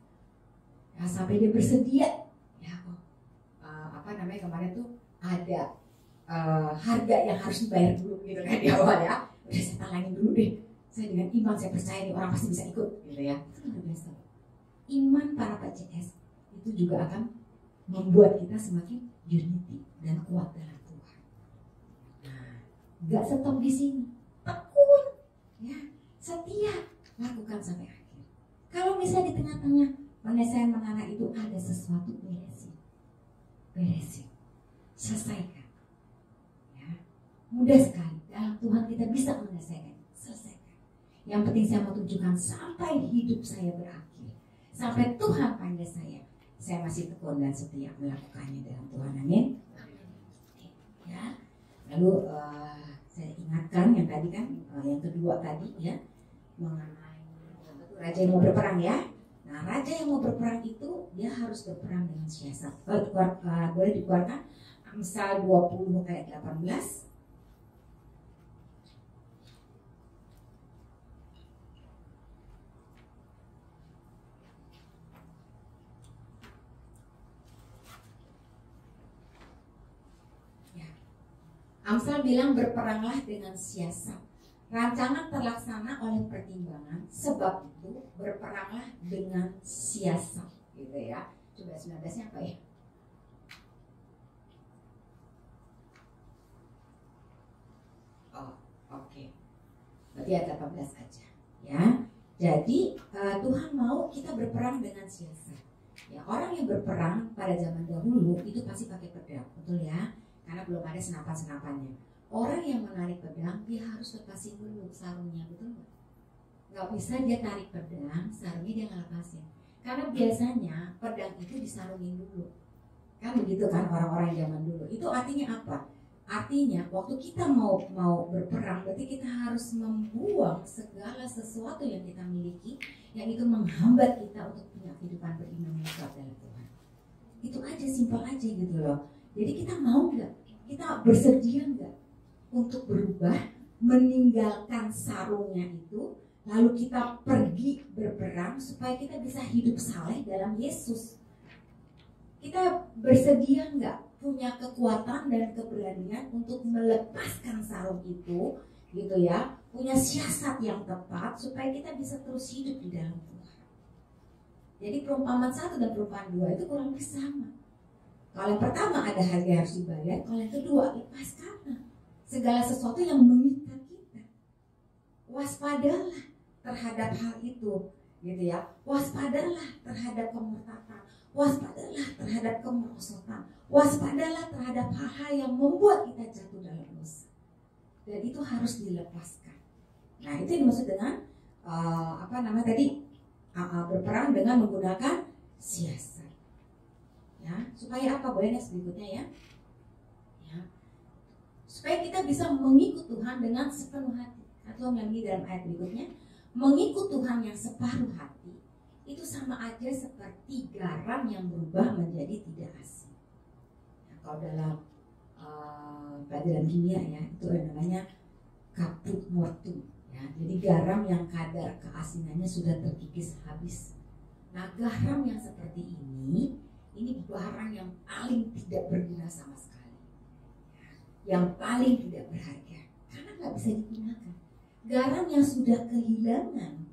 Ya sampai dia bersedia. Ya kemarin tuh ada harga yang harus dibayar dulu gitu kan di awal ya. Udah saya talangin dulu deh. Saya dengan iman saya percaya nih orang pasti bisa ikut gitu ya. Itu luar biasa. Iman para PCS itu juga akan membuat kita semakin unity dan kuat dalam Tuhan. Nah, nggak stop di sini. Tekun, ya, setia, lakukan sampai akhir. Kalau misalnya di tengah-tengah penyelesaian menara itu ada sesuatu, beresin, selesaikan. Ya. Mudah sekali. Dalam Tuhan kita bisa menyelesaikan. Selesaikan. Yang penting saya mau tunjukkan sampai hidup saya berakhir. Sampai Tuhan panggil saya. Saya masih tekun dan setia melakukannya dalam Tuhan. Amin. Ya. Lalu saya ingatkan yang tadi kan, yang kedua tadi ya, mengenai raja yang mau berperang ya. Nah, raja yang mau berperang itu dia harus berperang dengan siasat. Boleh dikeluarkan Amsal 20 ayat 18. Amsal bilang berperanglah dengan siasat. Rancangan terlaksana oleh pertimbangan, sebab itu berperanglah dengan siasat, gitu ya. Coba 19-nya apa ya? Oh, oke. Berarti ada 18 aja, ya. Jadi Tuhan mau kita berperang dengan siasat. Ya, orang yang berperang pada zaman dahulu itu pasti pakai pedang, betul ya? Karena belum ada senapan-senapannya. Orang yang menarik pedang, dia harus lepasin dulu sarungnya, betul nggak? Nggak bisa dia tarik pedang, sarungnya dia nggak lepasin. Karena biasanya pedang itu disarungin dulu. Kan begitu kan orang-orang zaman dulu. Itu artinya apa? Artinya waktu kita mau berperang, berarti kita harus membuang segala sesuatu yang kita miliki, yang itu menghambat kita untuk punya kehidupan beriman yang kuat dalam Tuhan. Itu aja, simpel aja gitu loh. Jadi kita mau nggak? Kita bersedia nggak untuk berubah, meninggalkan sarungnya itu, lalu kita pergi berperang supaya kita bisa hidup saleh dalam Yesus? Kita bersedia nggak punya kekuatan dan keberanian untuk melepaskan sarung itu, gitu ya? Punya siasat yang tepat supaya kita bisa terus hidup di dalam Tuhan. Jadi perumpamaan 1 dan perumpamaan 2 itu kurang lebih sama. Kalau yang pertama ada harga yang harus dibayar, kalau yang kedua lepaskanlah segala sesuatu yang mengikat kita. Waspadalah terhadap hal itu, gitu ya. Waspadalah terhadap kemurtatan, waspadalah terhadap kemerosotan, waspadalah terhadap hal-hal yang membuat kita jatuh dalam dosa. Dan itu harus dilepaskan. Nah, itu yang dimaksud dengan berperang dengan menggunakan siasat. Ya, supaya apa? Boleh next berikutnya ya. Ya. Supaya kita bisa mengikut Tuhan dengan sepenuh hati. Atau lagi dalam ayat berikutnya, mengikut Tuhan yang separuh hati itu sama aja seperti garam yang berubah menjadi tidak asin. Nah, kalau dalam pelajaran kimia ya, itu namanya caput mortum. Ya, jadi garam yang kadar keasinannya sudah terkikis habis. Nah, garam yang seperti ini barang yang paling tidak berguna sama sekali, yang paling tidak berharga, karena nggak bisa digunakan. Garam yang sudah kehilangan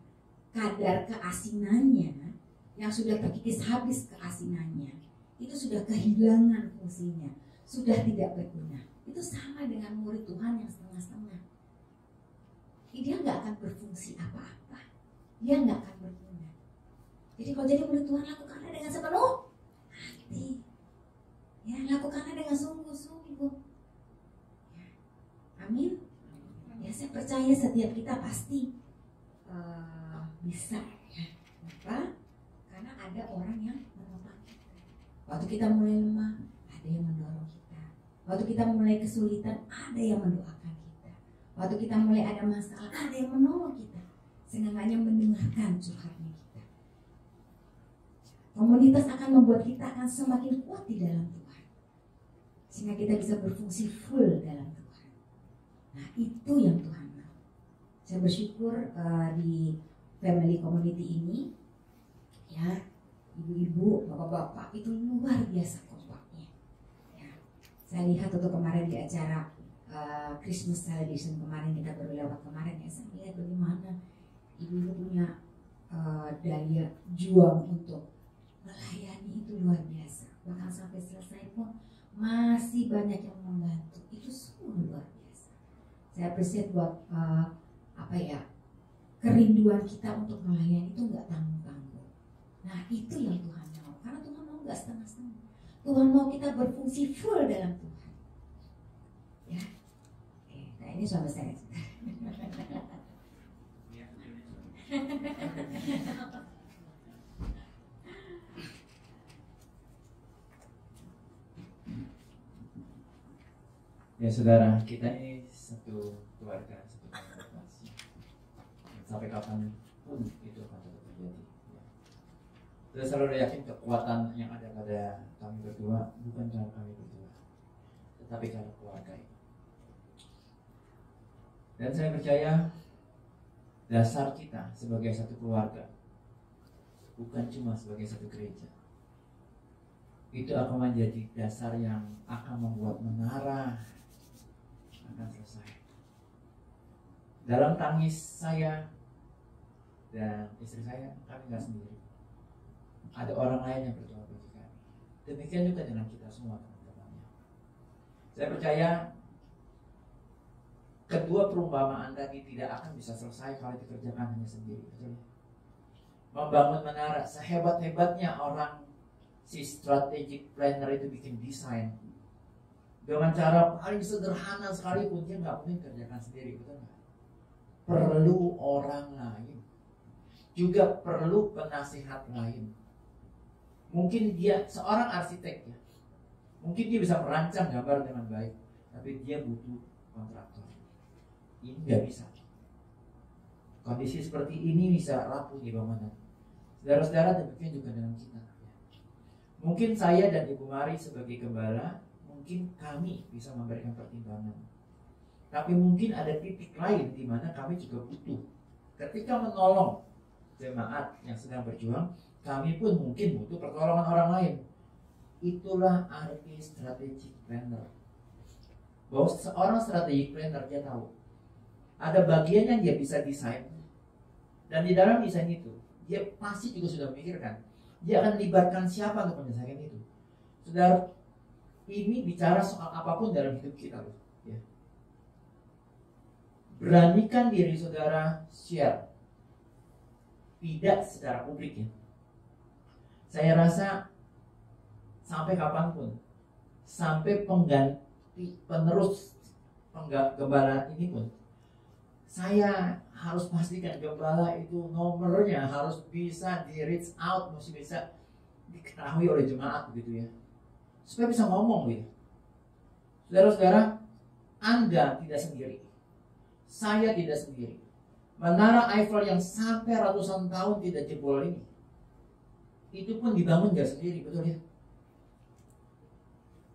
kadar keasinannya, yang sudah terkikis habis keasinannya, itu sudah kehilangan fungsinya, sudah tidak berguna. Itu sama dengan murid Tuhan yang setengah-setengah. Dia nggak akan berfungsi apa-apa, dia nggak akan berguna. Jadi kalau jadi murid Tuhan, lakukanlah dengan sepenuh hati. Ya, lakukanlah dengan sungguh-sungguh. Ya. Amin. Ya, saya percaya setiap kita pasti bisa. Ya. Kenapa? Karena ada orang yang menopang kita. Waktu kita mulai lemah, ada yang mendorong kita. Waktu kita mulai kesulitan, ada yang mendoakan kita. Waktu kita mulai ada masalah, ada yang menolong kita. Seenggaknya mendengarkan curhatnya kita. Komunitas akan membuat kita akan semakin kuat di dalam Tuhan, sehingga kita bisa berfungsi full dalam Tuhan. Nah, itu yang Tuhan mau. Saya bersyukur di family community ini, ya, ibu-ibu, bapak-bapak itu luar biasa kompaknya. Ya, saya lihat waktu kemarin di acara Christmas celebration kemarin, kita baru lewat kemarin ya, saya lihat bagaimana ibu-ibu punya daya juang untuk melayani itu luar biasa. Bahkan sampai selesai pun masih banyak yang membantu. Itu sungguh luar biasa. Saya appreciate buat kerinduan kita untuk melayani itu nggak tanggung-tanggung. Nah, itu yang Tuhan mau. Karena Tuhan mau nggak setengah-setengah. Tuhan mau kita berfungsi full dalam Tuhan. Ya, oke. Ini suami saya. Ya saudara, kita ini satu keluarga, satu komunitas. Sampai kapan pun itu akan tetap terjadi. Saya selalu yakin kekuatan yang ada pada kami berdua bukan karena kami berdua, tetapi karena keluarga ini. Dan saya percaya dasar kita sebagai satu keluarga bukan cuma sebagai satu gereja. Itu akan menjadi dasar yang akan membuat menara akan selesai. Dalam tangis saya dan istri saya, kami nggak sendiri. Ada orang lain yang berdoa bagi kami. Demikian juga dengan kita semua teman-teman. Saya percaya kedua perumpamaan tadi tidak akan bisa selesai kalau dikerjakan hanya sendiri. Betul? Membangun menara, sehebat-hebatnya orang si strategic planner itu bikin desain dengan cara paling sederhana sekalipun, dia nggak mungkin kerjakan sendiri, betul nggak? Perlu orang lain, juga perlu penasihat lain. Mungkin dia seorang arsitek ya, mungkin dia bisa merancang gambar dengan baik, tapi dia butuh kontraktor. Ini nggak bisa. Kondisi seperti ini bisa rapuh di bangunan. Saudara-saudara, demikian juga dengan kita. Mungkin saya dan Ibu Mari sebagai gembala, mungkin kami bisa memberikan pertimbangan. Tapi mungkin ada titik lain di mana kami juga butuh. Ketika menolong jemaat yang sedang berjuang, kami pun mungkin butuh pertolongan orang lain. Itulah arti strategic planner. Bahwa seorang strategic planner, dia tahu ada bagian yang dia bisa desain, dan di dalam desain itu dia pasti juga sudah memikirkan dia akan libatkan siapa untuk menyelesaikan itu. Saudara, ini bicara soal apapun dalam hidup kita loh. Ya. Beranikan diri saudara share, tidak secara publik ya. Saya rasa sampai kapanpun, sampai pengganti penerus gembala ini pun, saya harus pastikan gembala itu nomornya harus bisa di reach out, mesti bisa diketahui oleh jemaat begitu ya, supaya bisa ngomong gitu. Saudara-saudara, Anda tidak sendiri, saya tidak sendiri. Menara Eiffel yang sampai ratusan tahun tidak jebol ini, itu pun dibangun gak sendiri, betul ya?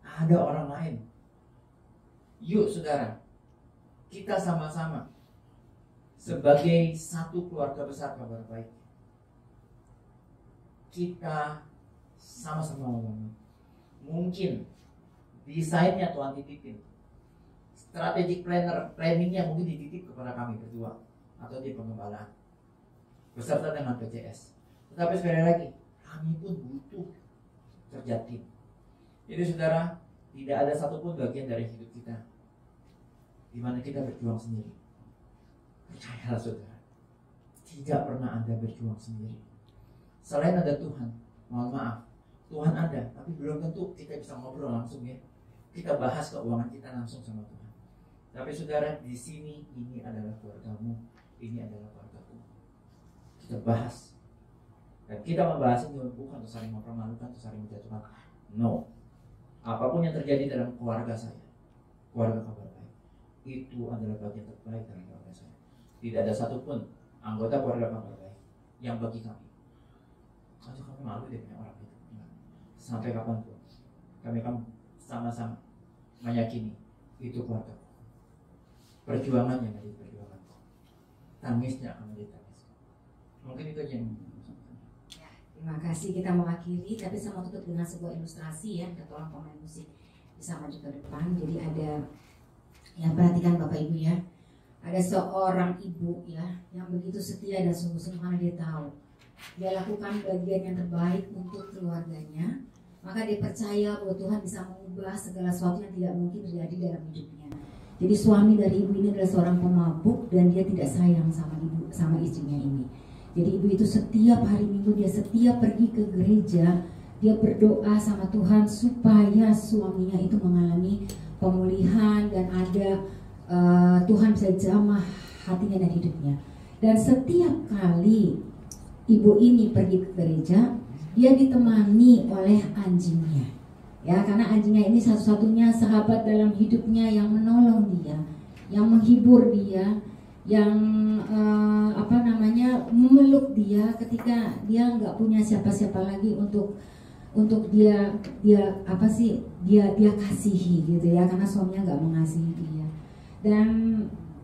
Ada orang lain. Yuk saudara, kita sama-sama sebagai satu keluarga besar Kabar Baik, kita sama-sama ngomong. Mungkin desainnya Tuhan titipin, strategic planningnya mungkin dititip kepada kami berdua atau di pengembalaan beserta dengan PCS. Tetapi sekali lagi, kami pun butuh kerja tim. Jadi saudara, tidak ada satupun bagian dari hidup kita di mana kita berjuang sendiri. Percayalah saudara, tidak pernah Anda berjuang sendiri. Selain ada Tuhan, mohon maaf, Tuhan ada, tapi belum tentu kita bisa ngobrol langsung ya. Kita bahas keuangan kita langsung sama Tuhan. Tapi saudara, di sini ini adalah keluargamu, ini adalah keluargaku. Kita bahas. Dan kita membahas ini bukan untuk saling mempermalukan, untuk saling menjatuhkan. No. Apapun yang terjadi dalam keluarga saya, keluarga Kabar Baik, itu adalah bagian terbaik dalam keluarga saya. Tidak ada satupun anggota keluarga Kabar Baik yang bagi kami, aduh kami malu deh punya orang itu. Sampai kapanpun kami akan sama-sama meyakini itu keluarga. Perjuangannya menjadi perjuanganku, tangisnya akan menjadi tangisku. Mungkin itu yang Terima kasih, kita mau akhiri, tapi saya mau tutup dengan sebuah ilustrasi ya. Kita tolong pemain musik bisa maju ke depan. Jadi ada, yang perhatikan Bapak Ibu ya, ada seorang ibu ya yang begitu setia dan sungguh-sungguh karena dia tahu dia lakukan bagian yang terbaik untuk keluarganya, maka dia percaya bahwa Tuhan bisa mengubah segala sesuatu yang tidak mungkin terjadi dalam hidupnya. Jadi suami dari ibu ini adalah seorang pemabuk dan dia tidak sayang sama istrinya ini. Jadi ibu itu setiap hari Minggu dia setiap pergi ke gereja, dia berdoa sama Tuhan supaya suaminya itu mengalami pemulihan dan ada Tuhan bisa jamah hatinya dan hidupnya. Dan setiap kali ibu ini pergi ke gereja, dia ditemani oleh anjingnya. Ya, karena anjingnya ini satu-satunya sahabat dalam hidupnya yang menolong dia, yang menghibur dia, yang memeluk dia ketika dia nggak punya siapa-siapa lagi untuk dia kasihi gitu ya, karena suaminya nggak mengasihi dia. Dan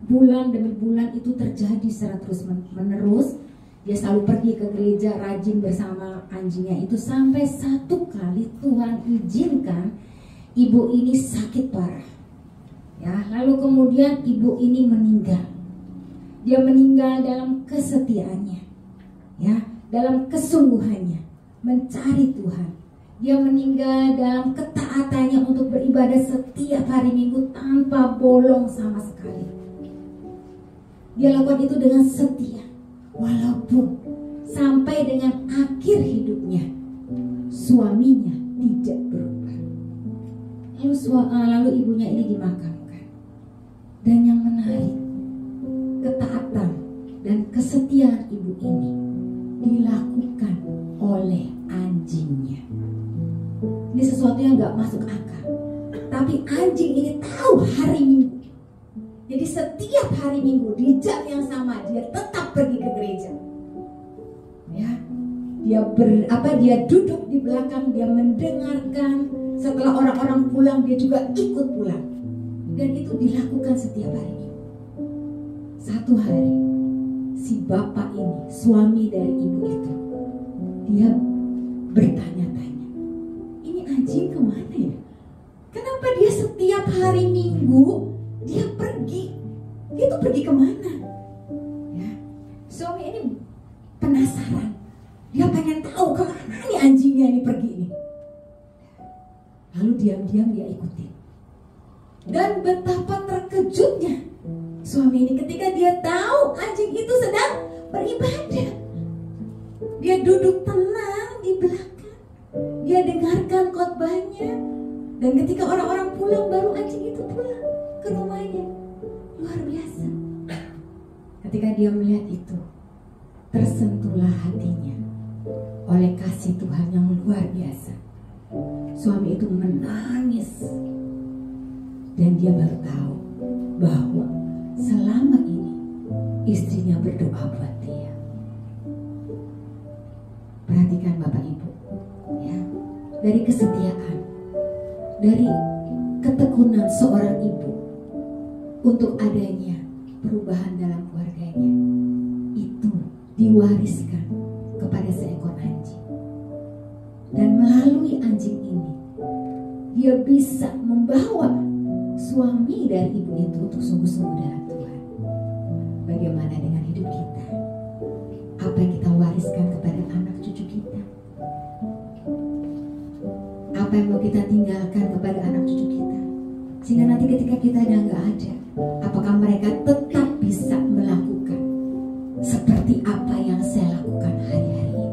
bulan demi bulan itu terjadi secara terus menerus. Dia selalu pergi ke gereja, rajin bersama anjingnya itu, sampai satu kali Tuhan izinkan ibu ini sakit parah. Ya, lalu kemudian ibu ini meninggal. Dia meninggal dalam kesetiaannya, ya, dalam kesungguhannya mencari Tuhan. Dia meninggal dalam ketaatannya untuk beribadah setiap hari Minggu tanpa bolong sama sekali. Dia lakukan itu dengan setia, walaupun sampai dengan akhir hidupnya suaminya tidak berubah. Lalu ibunya ini dimakamkan. Dan yang menarik, ketaatan dan kesetiaan ibu ini dilakukan oleh anjingnya. Ini sesuatu yang gak masuk akal, tapi anjing ini tahu hari Minggu. Jadi setiap hari Minggu di jam yang sama dia tetap pergi ke gereja. Ya, dia duduk di belakang, dia mendengarkan. Setelah orang-orang pulang, dia juga ikut pulang. Dan itu dilakukan setiap hari Minggu. Satu hari, si bapak ini, suami dari ibu itu, dia bertanya-tanya, ini anjing kemana ya? Kenapa dia setiap hari Minggu dia pergi? Dia tuh pergi kemana? Ya, suami ini penasaran. Dia pengen tahu kemana nih anjingnya ini pergi nih. Lalu diam-diam dia ikuti. Dan betapa terkejutnya suami ini ketika dia tahu anjing itu sedang beribadah. Dia duduk tenang di belakang. Dia dengarkan khotbahnya. Dan ketika orang-orang pulang, baru anjing itu pulang ke rumahnya. Luar biasa. Ketika dia melihat itu, tersentuhlah hatinya oleh kasih Tuhan yang luar biasa. Suami itu menangis. Dan dia baru tahu bahwa selama ini istrinya berdoa buat dia. Perhatikan Bapak Ibu, ya, dari kesetiaan, dari ketekunan seorang ibu untuk adanya perubahan dalam keluarganya, itu diwariskan kepada seekor anjing. Dan melalui anjing ini, dia bisa membawa suami dari ibu itu untuk sungguh-sungguh dalam Tuhan. Bagaimana dengan hidup kita? Apa yang kita wariskan kepada anak cucu kita? Apa yang mau kita tinggalkan kepada anak cucu kita? Sehingga nanti ketika kita udah gak ada, apakah mereka tetap bisa melakukan seperti apa yang saya lakukan hari-hari ini?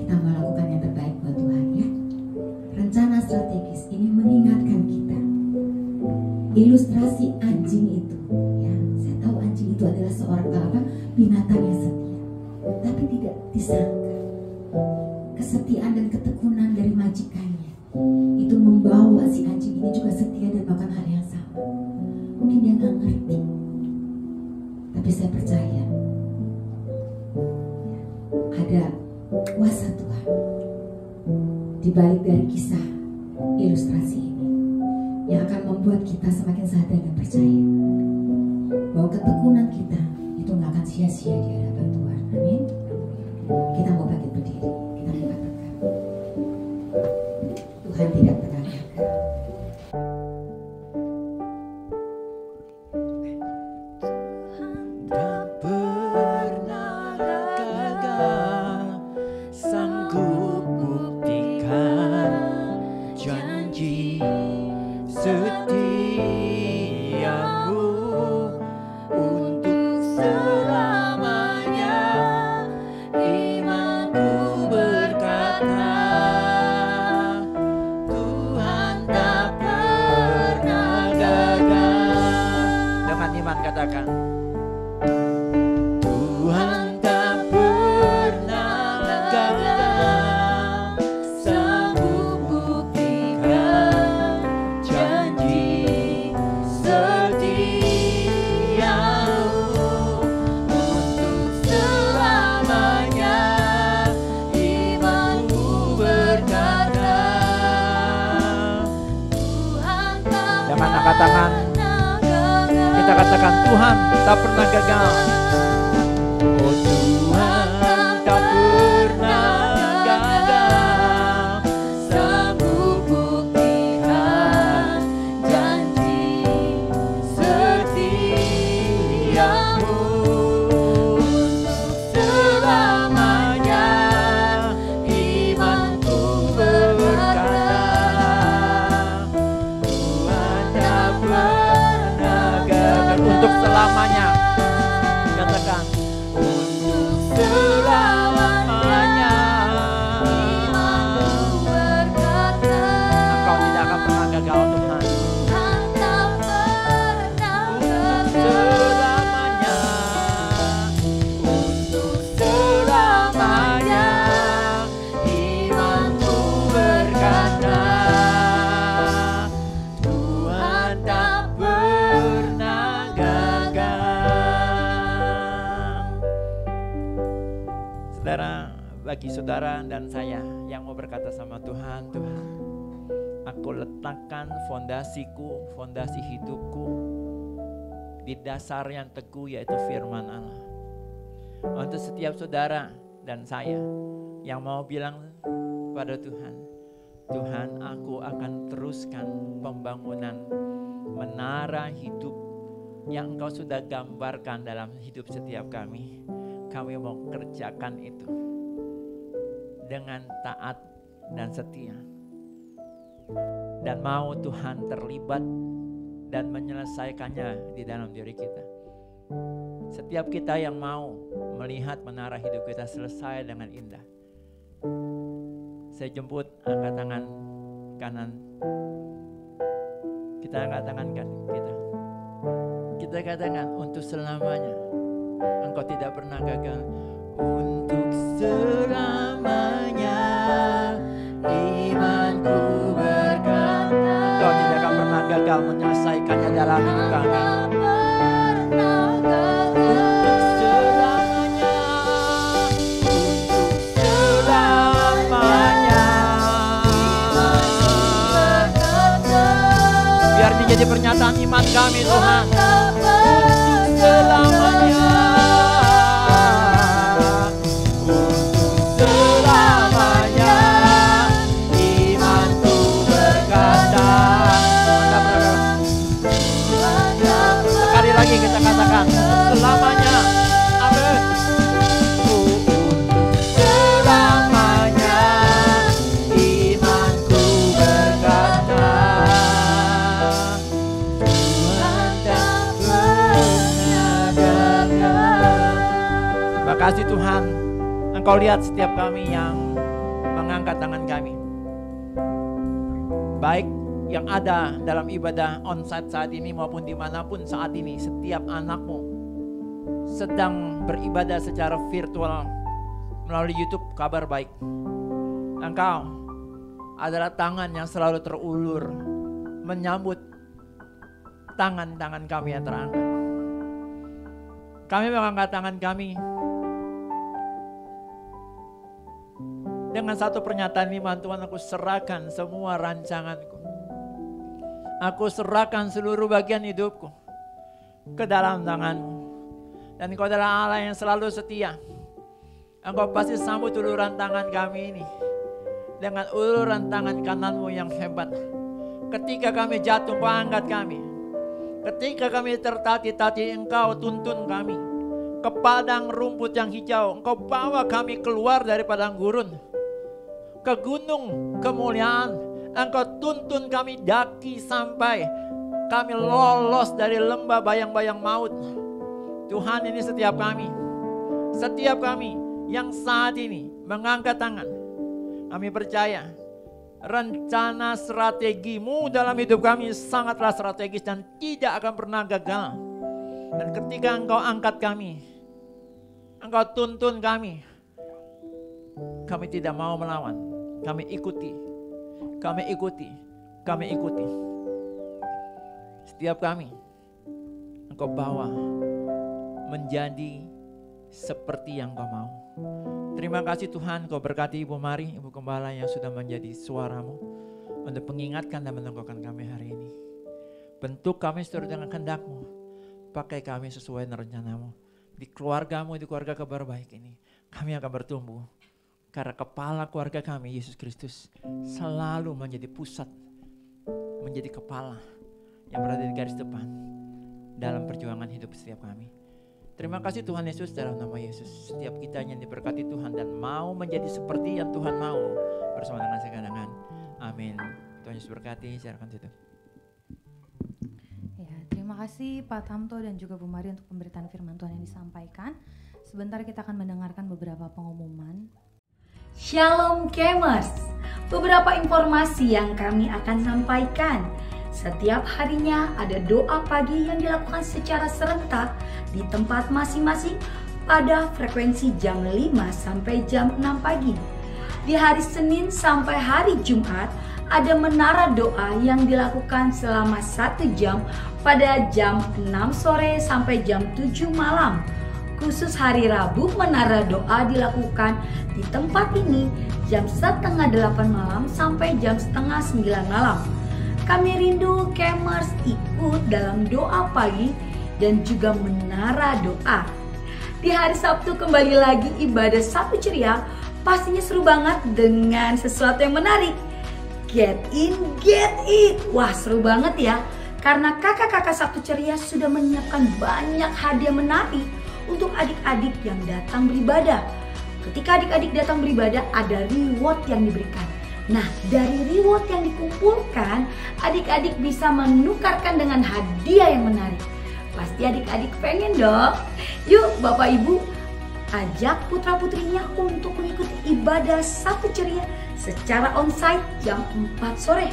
Kita melakukan yang terbaik buat Tuhan, ya. Rencana strategis ini mengingatkan kita ilustrasi anjing itu, ya. Saya tahu anjing itu adalah seorang binatang yang setia, tapi tidak disangka kesetiaan dan ketekunan dari majikannya itu membawa si anjing ini juga setia dan melakukan hal yang sama. Mungkin dia nggak ngerti, tapi saya percaya ada kuasa Tuhan di balik dari kisah ilustrasi ini yang akan membuat kita semakin sadar dan percaya bahwa ketekunan kita itu nggak akan sia-sia di hadapan Tuhan. Amin. Kita mau bangkit berdiri, kita mau katakan Tuhan tidak pernah gagal. Tak pernah gagal, sanggup buktikan janji setia. iman, katakan. Tuhan tak pernah gagal, sanggup buktikan janji setiamu untuk selamanya. Imanku berkata, Tuhan tak jangan angkat tangan. Kita katakan, Tuhan tak pernah gagal. Oh Tuhan tak pernah gagal, sanggup buktikan janji setiamu untuk selamanya. Imanku berkata, Tuhan tak pernah gagal. Untuk selamanya, katakan, untuk selamanya. Imanku berkata, Engkau tidak akan pernah gagal, Tuhan. Tuhan tak pernah gagal. Selamanya, untuk selamanya. Imanku berkata, Tuhan tak pernah gagal. Saudara, bagi saudara dan saya yang mau berkata sama Tuhan, Tuhan, aku letakkan fondasiku, fondasi hidupku di dasar yang teguh, yaitu firman Allah. Untuk setiap saudara dan saya yang mau bilang pada Tuhan, Tuhan, aku akan teruskan pembangunan menara hidup yang Engkau sudah gambarkan dalam hidup setiap kami. Kami mau kerjakan itu dengan taat dan setia. Dan mau Tuhan terlibat dan menyelesaikannya di dalam diri kita. Setiap kita yang mau melihat menara hidup kita selesai dengan indah, saya jemput, angkat tangan kanan. Kita angkat tangan kanan kita. Kita katakan, untuk selamanya Engkau tidak pernah gagal. Untuk selamanya imanku berkata, Engkau tidak akan pernah gagal menyelesaikannya dalam hidup kami. Untuk selamanya, untuk selamanya. Biar ini jadi pernyataan iman kami, Tuhan. Untuk selamanya, untuk selamanya, imanku berkata. Sekali lagi kita katakan, untuk selamanya. Amin. Untuk selamanya, imanku berkata, Tuhan tak pernah gagal. Terima kasih Tuhan, Engkau lihat setiap kami yang mengangkat tangan kami, baik yang ada dalam ibadah onsite saat ini maupun dimanapun saat ini. Setiap anakmu sedang beribadah secara virtual melalui YouTube Kabar Baik. Engkau adalah tangan yang selalu terulur menyambut tangan-tangan kami yang terangkat. Kami mengangkat tangan kami dengan satu pernyataan iman, Tuhan, aku serahkan semua rancanganku. Aku serahkan seluruh bagian hidupku ke dalam tangan-Mu. Dan Engkau adalah Allah yang selalu setia. Engkau pasti sambut uluran tangan kami ini dengan uluran tangan kanan-Mu yang hebat. Ketika kami jatuh, Engkau angkat kami. Ketika kami tertatih-tatih, Engkau tuntun kami ke padang rumput yang hijau. Engkau bawa kami keluar dari padang gurun ke gunung kemuliaan. Engkau tuntun kami daki sampai kami lolos dari lembah bayang-bayang maut. Tuhan, ini setiap kami yang saat ini mengangkat tangan, kami percaya rencana strategimu dalam hidup kami sangatlah strategis dan tidak akan pernah gagal. Dan ketika Engkau angkat kami, Engkau tuntun kami tidak mau melawan. Kami ikuti. Setiap kami Engkau bawa menjadi seperti yang Engkau mau. Terima kasih Tuhan, Kau berkati Ibu Mari, Ibu Gembala yang sudah menjadi suara-Mu untuk mengingatkan dan menentukan kami hari ini. Bentuk kami seturut dengan kehendak-Mu, pakai kami sesuai dengan rencana-Mu. Di keluarga-Mu, di keluarga Kabar Baik ini, kami akan bertumbuh. Karena kepala keluarga kami, Yesus Kristus, selalu menjadi pusat, menjadi kepala yang berada di garis depan dalam perjuangan hidup setiap kami. Terima kasih Tuhan Yesus, dalam nama Yesus. Setiap kita yang diberkati Tuhan dan mau menjadi seperti yang Tuhan mau bersama dengan seganangan. Amin. Tuhan Yesus berkati, silakan tutup. Ya, terima kasih Pak Tamto dan juga Bu Mari untuk pemberitaan firman Tuhan yang disampaikan. Sebentar kita akan mendengarkan beberapa pengumuman. Shalom Kemers, beberapa informasi yang kami akan sampaikan. Setiap harinya ada doa pagi yang dilakukan secara serentak di tempat masing-masing pada frekuensi jam 5 sampai jam 6 pagi. Di hari Senin sampai hari Jumat ada menara doa yang dilakukan selama 1 jam pada jam 6 sore sampai jam 7 malam. Khusus hari Rabu menara doa dilakukan di tempat ini jam 7:30 malam sampai jam 8:30 malam. Kami rindu Kemers ikut dalam doa pagi dan juga menara doa. Di hari Sabtu kembali lagi ibadah Sabtu ceria, pastinya seru banget dengan sesuatu yang menarik. Get in, get it. Wah, seru banget ya. Karena kakak-kakak Sabtu ceria sudah menyiapkan banyak hadiah menarik untuk adik-adik yang datang beribadah. Ketika adik-adik datang beribadah, ada reward yang diberikan. Nah, dari reward yang dikumpulkan, adik-adik bisa menukarkan dengan hadiah yang menarik. Pasti adik-adik pengen dong. Yuk Bapak Ibu, ajak putra-putrinya untuk mengikuti ibadah Sabtu ceria secara onsite jam 4 sore.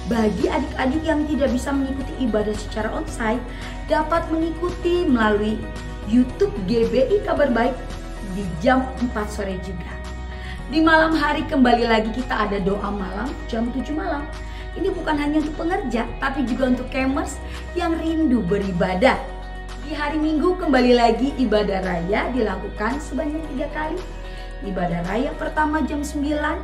Bagi adik-adik yang tidak bisa mengikuti ibadah secara onsite, dapat mengikuti melalui YouTube GBI Kabar Baik di jam 4 sore juga. Di malam hari kembali lagi kita ada doa malam jam 7 malam. Ini bukan hanya untuk pengerja, tapi juga untuk Kemers yang rindu beribadah. Di hari Minggu kembali lagi ibadah raya dilakukan sebanyak 3 kali. Ibadah raya pertama jam 9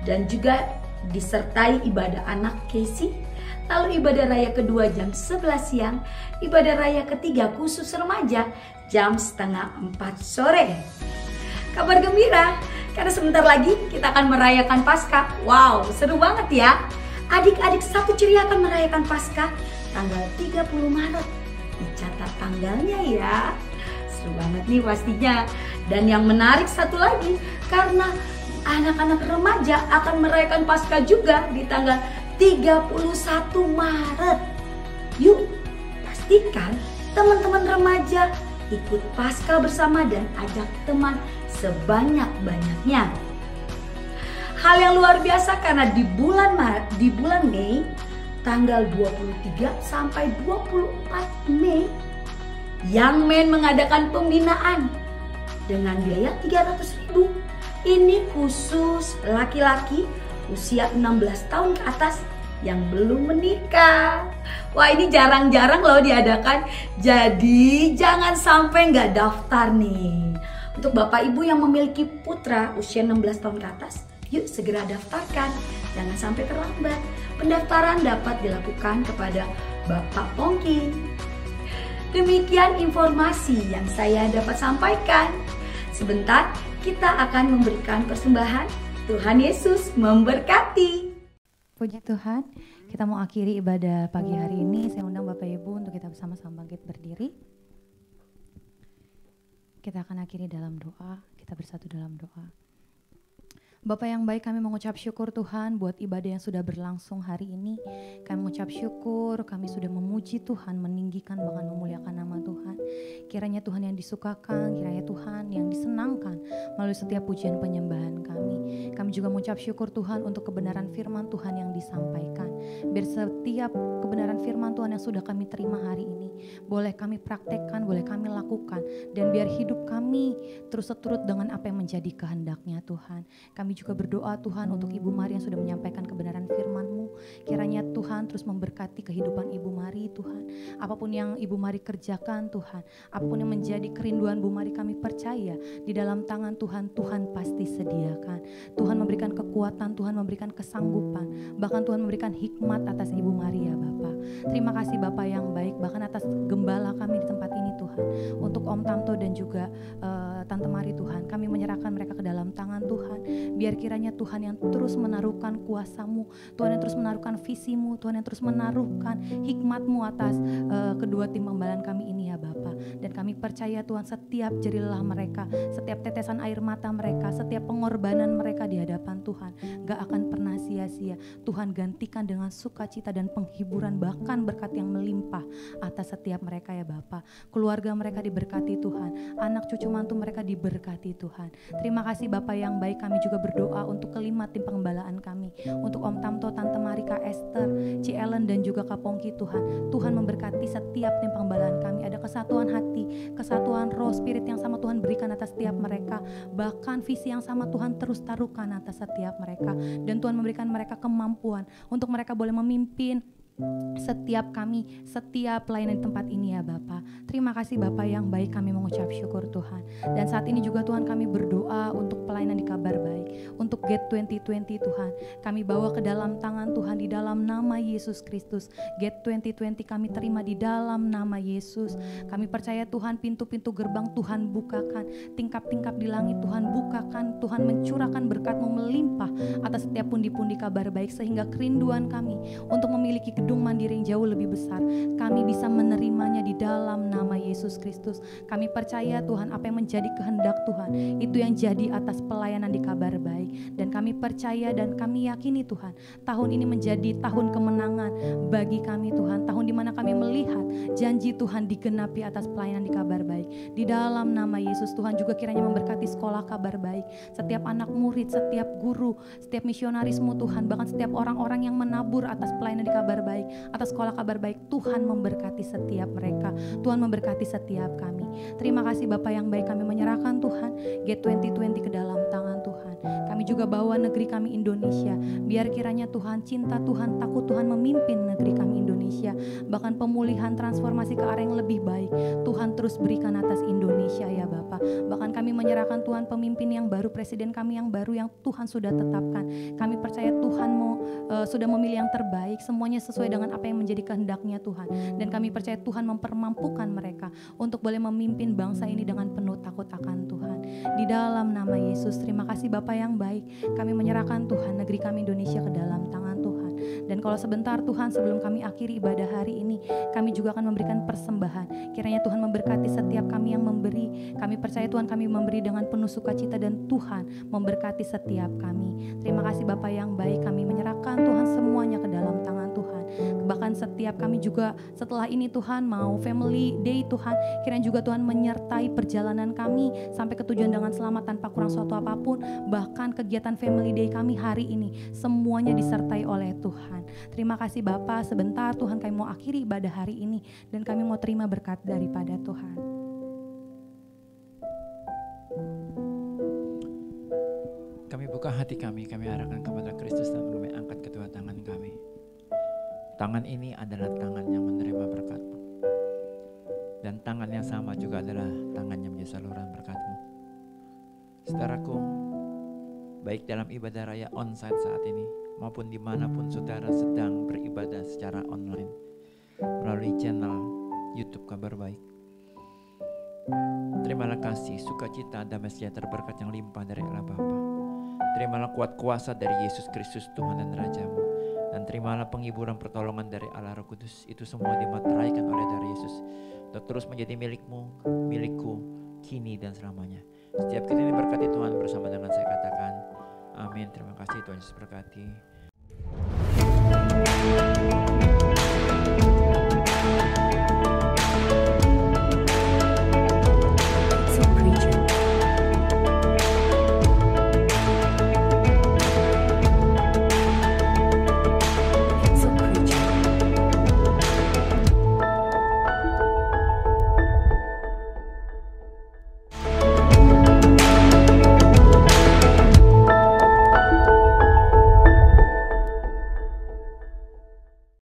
dan juga disertai ibadah anak Casey. Lalu ibadah raya kedua jam 11 siang, ibadah raya ketiga khusus remaja jam 3:30 sore. Kabar gembira, karena sebentar lagi kita akan merayakan Paskah. Wow, seru banget ya. Adik-adik Sabtu ceria akan merayakan Paskah tanggal 30 Maret. Dicatat tanggalnya ya. Seru banget nih pastinya. Dan yang menarik satu lagi, karena anak-anak remaja akan merayakan Paskah juga di tanggal 31 Maret. Yuk, pastikan teman-teman remaja ikut Paskah bersama dan ajak teman sebanyak-banyaknya. Hal yang luar biasa karena di bulan Mei tanggal 23 sampai 24 Mei Young Men mengadakan pembinaan dengan biaya 300.000. Ini khusus laki-laki usia 16 tahun ke atas yang belum menikah. Wah, ini jarang-jarang loh diadakan. Jadi jangan sampai nggak daftar nih. Untuk Bapak Ibu yang memiliki putra usia 16 tahun ke atas, yuk segera daftarkan. Jangan sampai terlambat. Pendaftaran dapat dilakukan kepada Bapak Pongki. Demikian informasi yang saya dapat sampaikan. Sebentar kita akan memberikan persembahan. Tuhan Yesus memberkati. Puji Tuhan, kita mau akhiri ibadah pagi hari ini. Saya undang Bapak Ibu untuk kita bersama-sama bangkit berdiri. Kita akan akhiri dalam doa, kita bersatu dalam doa. Bapak yang baik, kami mengucap syukur Tuhan buat ibadah yang sudah berlangsung hari ini. Kami mengucap syukur, kami sudah memuji Tuhan, meninggikan bahkan memuliakan nama Tuhan. Kiranya Tuhan yang disukakan, kiranya Tuhan yang disenangkan melalui setiap pujian penyembahan kami. Kami juga mengucap syukur Tuhan untuk kebenaran firman Tuhan yang disampaikan. Biar setiap kebenaran firman Tuhan yang sudah kami terima hari ini boleh kami praktekkan, boleh kami lakukan, dan biar hidup kami terus seturut dengan apa yang menjadi kehendak-Nya Tuhan. Kami juga berdoa Tuhan untuk Ibu Mari yang sudah menyampaikan kebenaran firman-Mu. Kiranya Tuhan terus memberkati kehidupan Ibu Mari Tuhan. Apapun yang Ibu Mari kerjakan Tuhan, apapun yang menjadi kerinduan Bu Mari, kami percaya di dalam tangan Tuhan, Tuhan pasti sediakan. Tuhan memberikan kekuatan, Tuhan memberikan kesanggupan, bahkan Tuhan memberikan hikmat atas Ibu Mari ya Bapa. Terima kasih Bapa yang baik, bahkan atas gembala kami di tempat ini Tuhan. Untuk Om Tamto dan juga Tante Mari Tuhan, kami menyerahkan mereka ke dalam tangan Tuhan. Biar kiranya Tuhan yang terus menaruhkan kuasa-Mu, Tuhan yang terus menaruhkan visi-Mu, Tuhan yang terus menaruhkan hikmat-Mu atas kedua tim pembalan kami ini ya Bapa. Dan kami percaya Tuhan, setiap jerih lelah mereka, setiap tetesan air mata mereka, setiap pengorbanan mereka di hadapan Tuhan gak akan pernah sia-sia. Tuhan gantikan dengan sukacita dan penghiburan, bahkan berkat yang melimpah atas setiap mereka ya Bapa. Keluarga mereka diberkati Tuhan, anak cucu mantu mereka diberkati Tuhan. Terima kasih Bapa yang baik. Kami juga berdoa untuk kelima tim pengembalaan kami, untuk Om Tamto, Tante Mari, Kak Esther, Ci Ellen dan juga Kak Pongki Tuhan. Tuhan memberkati setiap tim pengembalaan kami. Ada kesatuan hati, kesatuan roh, spirit yang sama Tuhan berikan atas setiap mereka. Bahkan visi yang sama Tuhan terus taruhkan atas setiap mereka. Dan Tuhan memberikan mereka kemampuan untuk mereka boleh memimpin setiap kami, setiap pelayanan di tempat ini ya Bapa. Terima kasih Bapa yang baik, kami mengucap syukur Tuhan. Dan saat ini juga Tuhan kami berdoa untuk pelayanan di Kabar Baik, untuk Gate 2020 Tuhan. Kami bawa ke dalam tangan Tuhan di dalam nama Yesus Kristus. Gate 2020 kami terima di dalam nama Yesus. Kami percaya Tuhan, pintu-pintu gerbang Tuhan bukakan, tingkap-tingkap di langit Tuhan bukakan, Tuhan mencurahkan berkat-Mu melimpah atas setiap pundi-pundi Kabar Baik, sehingga kerinduan kami untuk memiliki gedung mandiri yang jauh lebih besar, kami bisa menerimanya di dalam nama Yesus Kristus. Kami percaya Tuhan, apa yang menjadi kehendak Tuhan, itu yang jadi atas pelayanan di Kabar Baik. Dan kami percaya dan kami yakini Tuhan, tahun ini menjadi tahun kemenangan bagi kami Tuhan. Tahun di mana kami melihat janji Tuhan digenapi atas pelayanan di Kabar Baik. Di dalam nama Yesus, Tuhan juga kiranya memberkati sekolah Kabar Baik, setiap anak murid, setiap guru, setiap misionarismu Tuhan, bahkan setiap orang-orang yang menabur atas pelayanan di Kabar Baik, atas sekolah Kabar Baik. Tuhan memberkati setiap mereka, Tuhan memberkati setiap kami. Terima kasih Bapa yang baik, kami menyerahkan Tuhan Gate 2020 ke dalam tangan Tuhan. Kami juga bawa negeri kami Indonesia, biar kiranya Tuhan, cinta Tuhan, takut Tuhan memimpin negeri kami Indonesia. Bahkan pemulihan, transformasi ke arah yang lebih baik Tuhan terus berikan atas Indonesia ya Bapa. Bahkan kami menyerahkan Tuhan pemimpin yang baru, presiden kami yang baru yang Tuhan sudah tetapkan. Kami percaya Tuhan sudah memilih yang terbaik, semuanya sesuai dengan apa yang menjadi kehendak-Nya Tuhan. Dan kami percaya Tuhan mempermampukan mereka untuk boleh memimpin bangsa ini dengan penuh takut akan Tuhan. Di dalam nama Yesus, terima kasih Bapa yang baik. Kami menyerahkan Tuhan negeri kami Indonesia ke dalam tangan Tuhan. Dan kalau sebentar Tuhan, sebelum kami akhiri ibadah hari ini, kami juga akan memberikan persembahan. Kiranya Tuhan memberkati setiap kami yang memberi. Kami percaya Tuhan, kami memberi dengan penuh sukacita dan Tuhan memberkati setiap kami. Terima kasih Bapa yang baik, kami menyerahkan Tuhan semuanya ke dalam tangan Tuhan. Bahkan setiap kami juga setelah ini Tuhan mau family day Tuhan, kiranya juga Tuhan menyertai perjalanan kami sampai ke tujuan dengan selamat tanpa kurang suatu apapun. Bahkan kegiatan family day kami hari ini semuanya disertai oleh Tuhan. Terima kasih Bapa. Sebentar Tuhan, kami mau akhiri ibadah hari ini dan kami mau terima berkat daripada Tuhan. Kami buka hati kami arahkan kepada Kristus dan kami angkat kedua tangan kami. Tangan ini adalah tangan yang menerima berkat-Mu. Dan tangan yang sama juga adalah tangan yang menjadi saluran berkat-Mu. Saudaraku, baik dalam ibadah raya onsite saat ini, maupun dimanapun saudara sedang beribadah secara online, melalui channel YouTube Kabar Baik. Terimalah kasih, sukacita, damai sejahtera, berkat yang limpah dari Allah Bapa. Terimalah kuat kuasa dari Yesus Kristus Tuhan dan Raja-Mu. Dan terimalah penghiburan pertolongan dari Allah Roh Kudus. Itu semua dimateraikan oleh dari Yesus untuk terus menjadi milik-Mu, milikku, kini dan selamanya. Setiap kita ini berkati Tuhan bersama dengan saya katakan amin. Terima kasih, Tuhan Yesus berkati.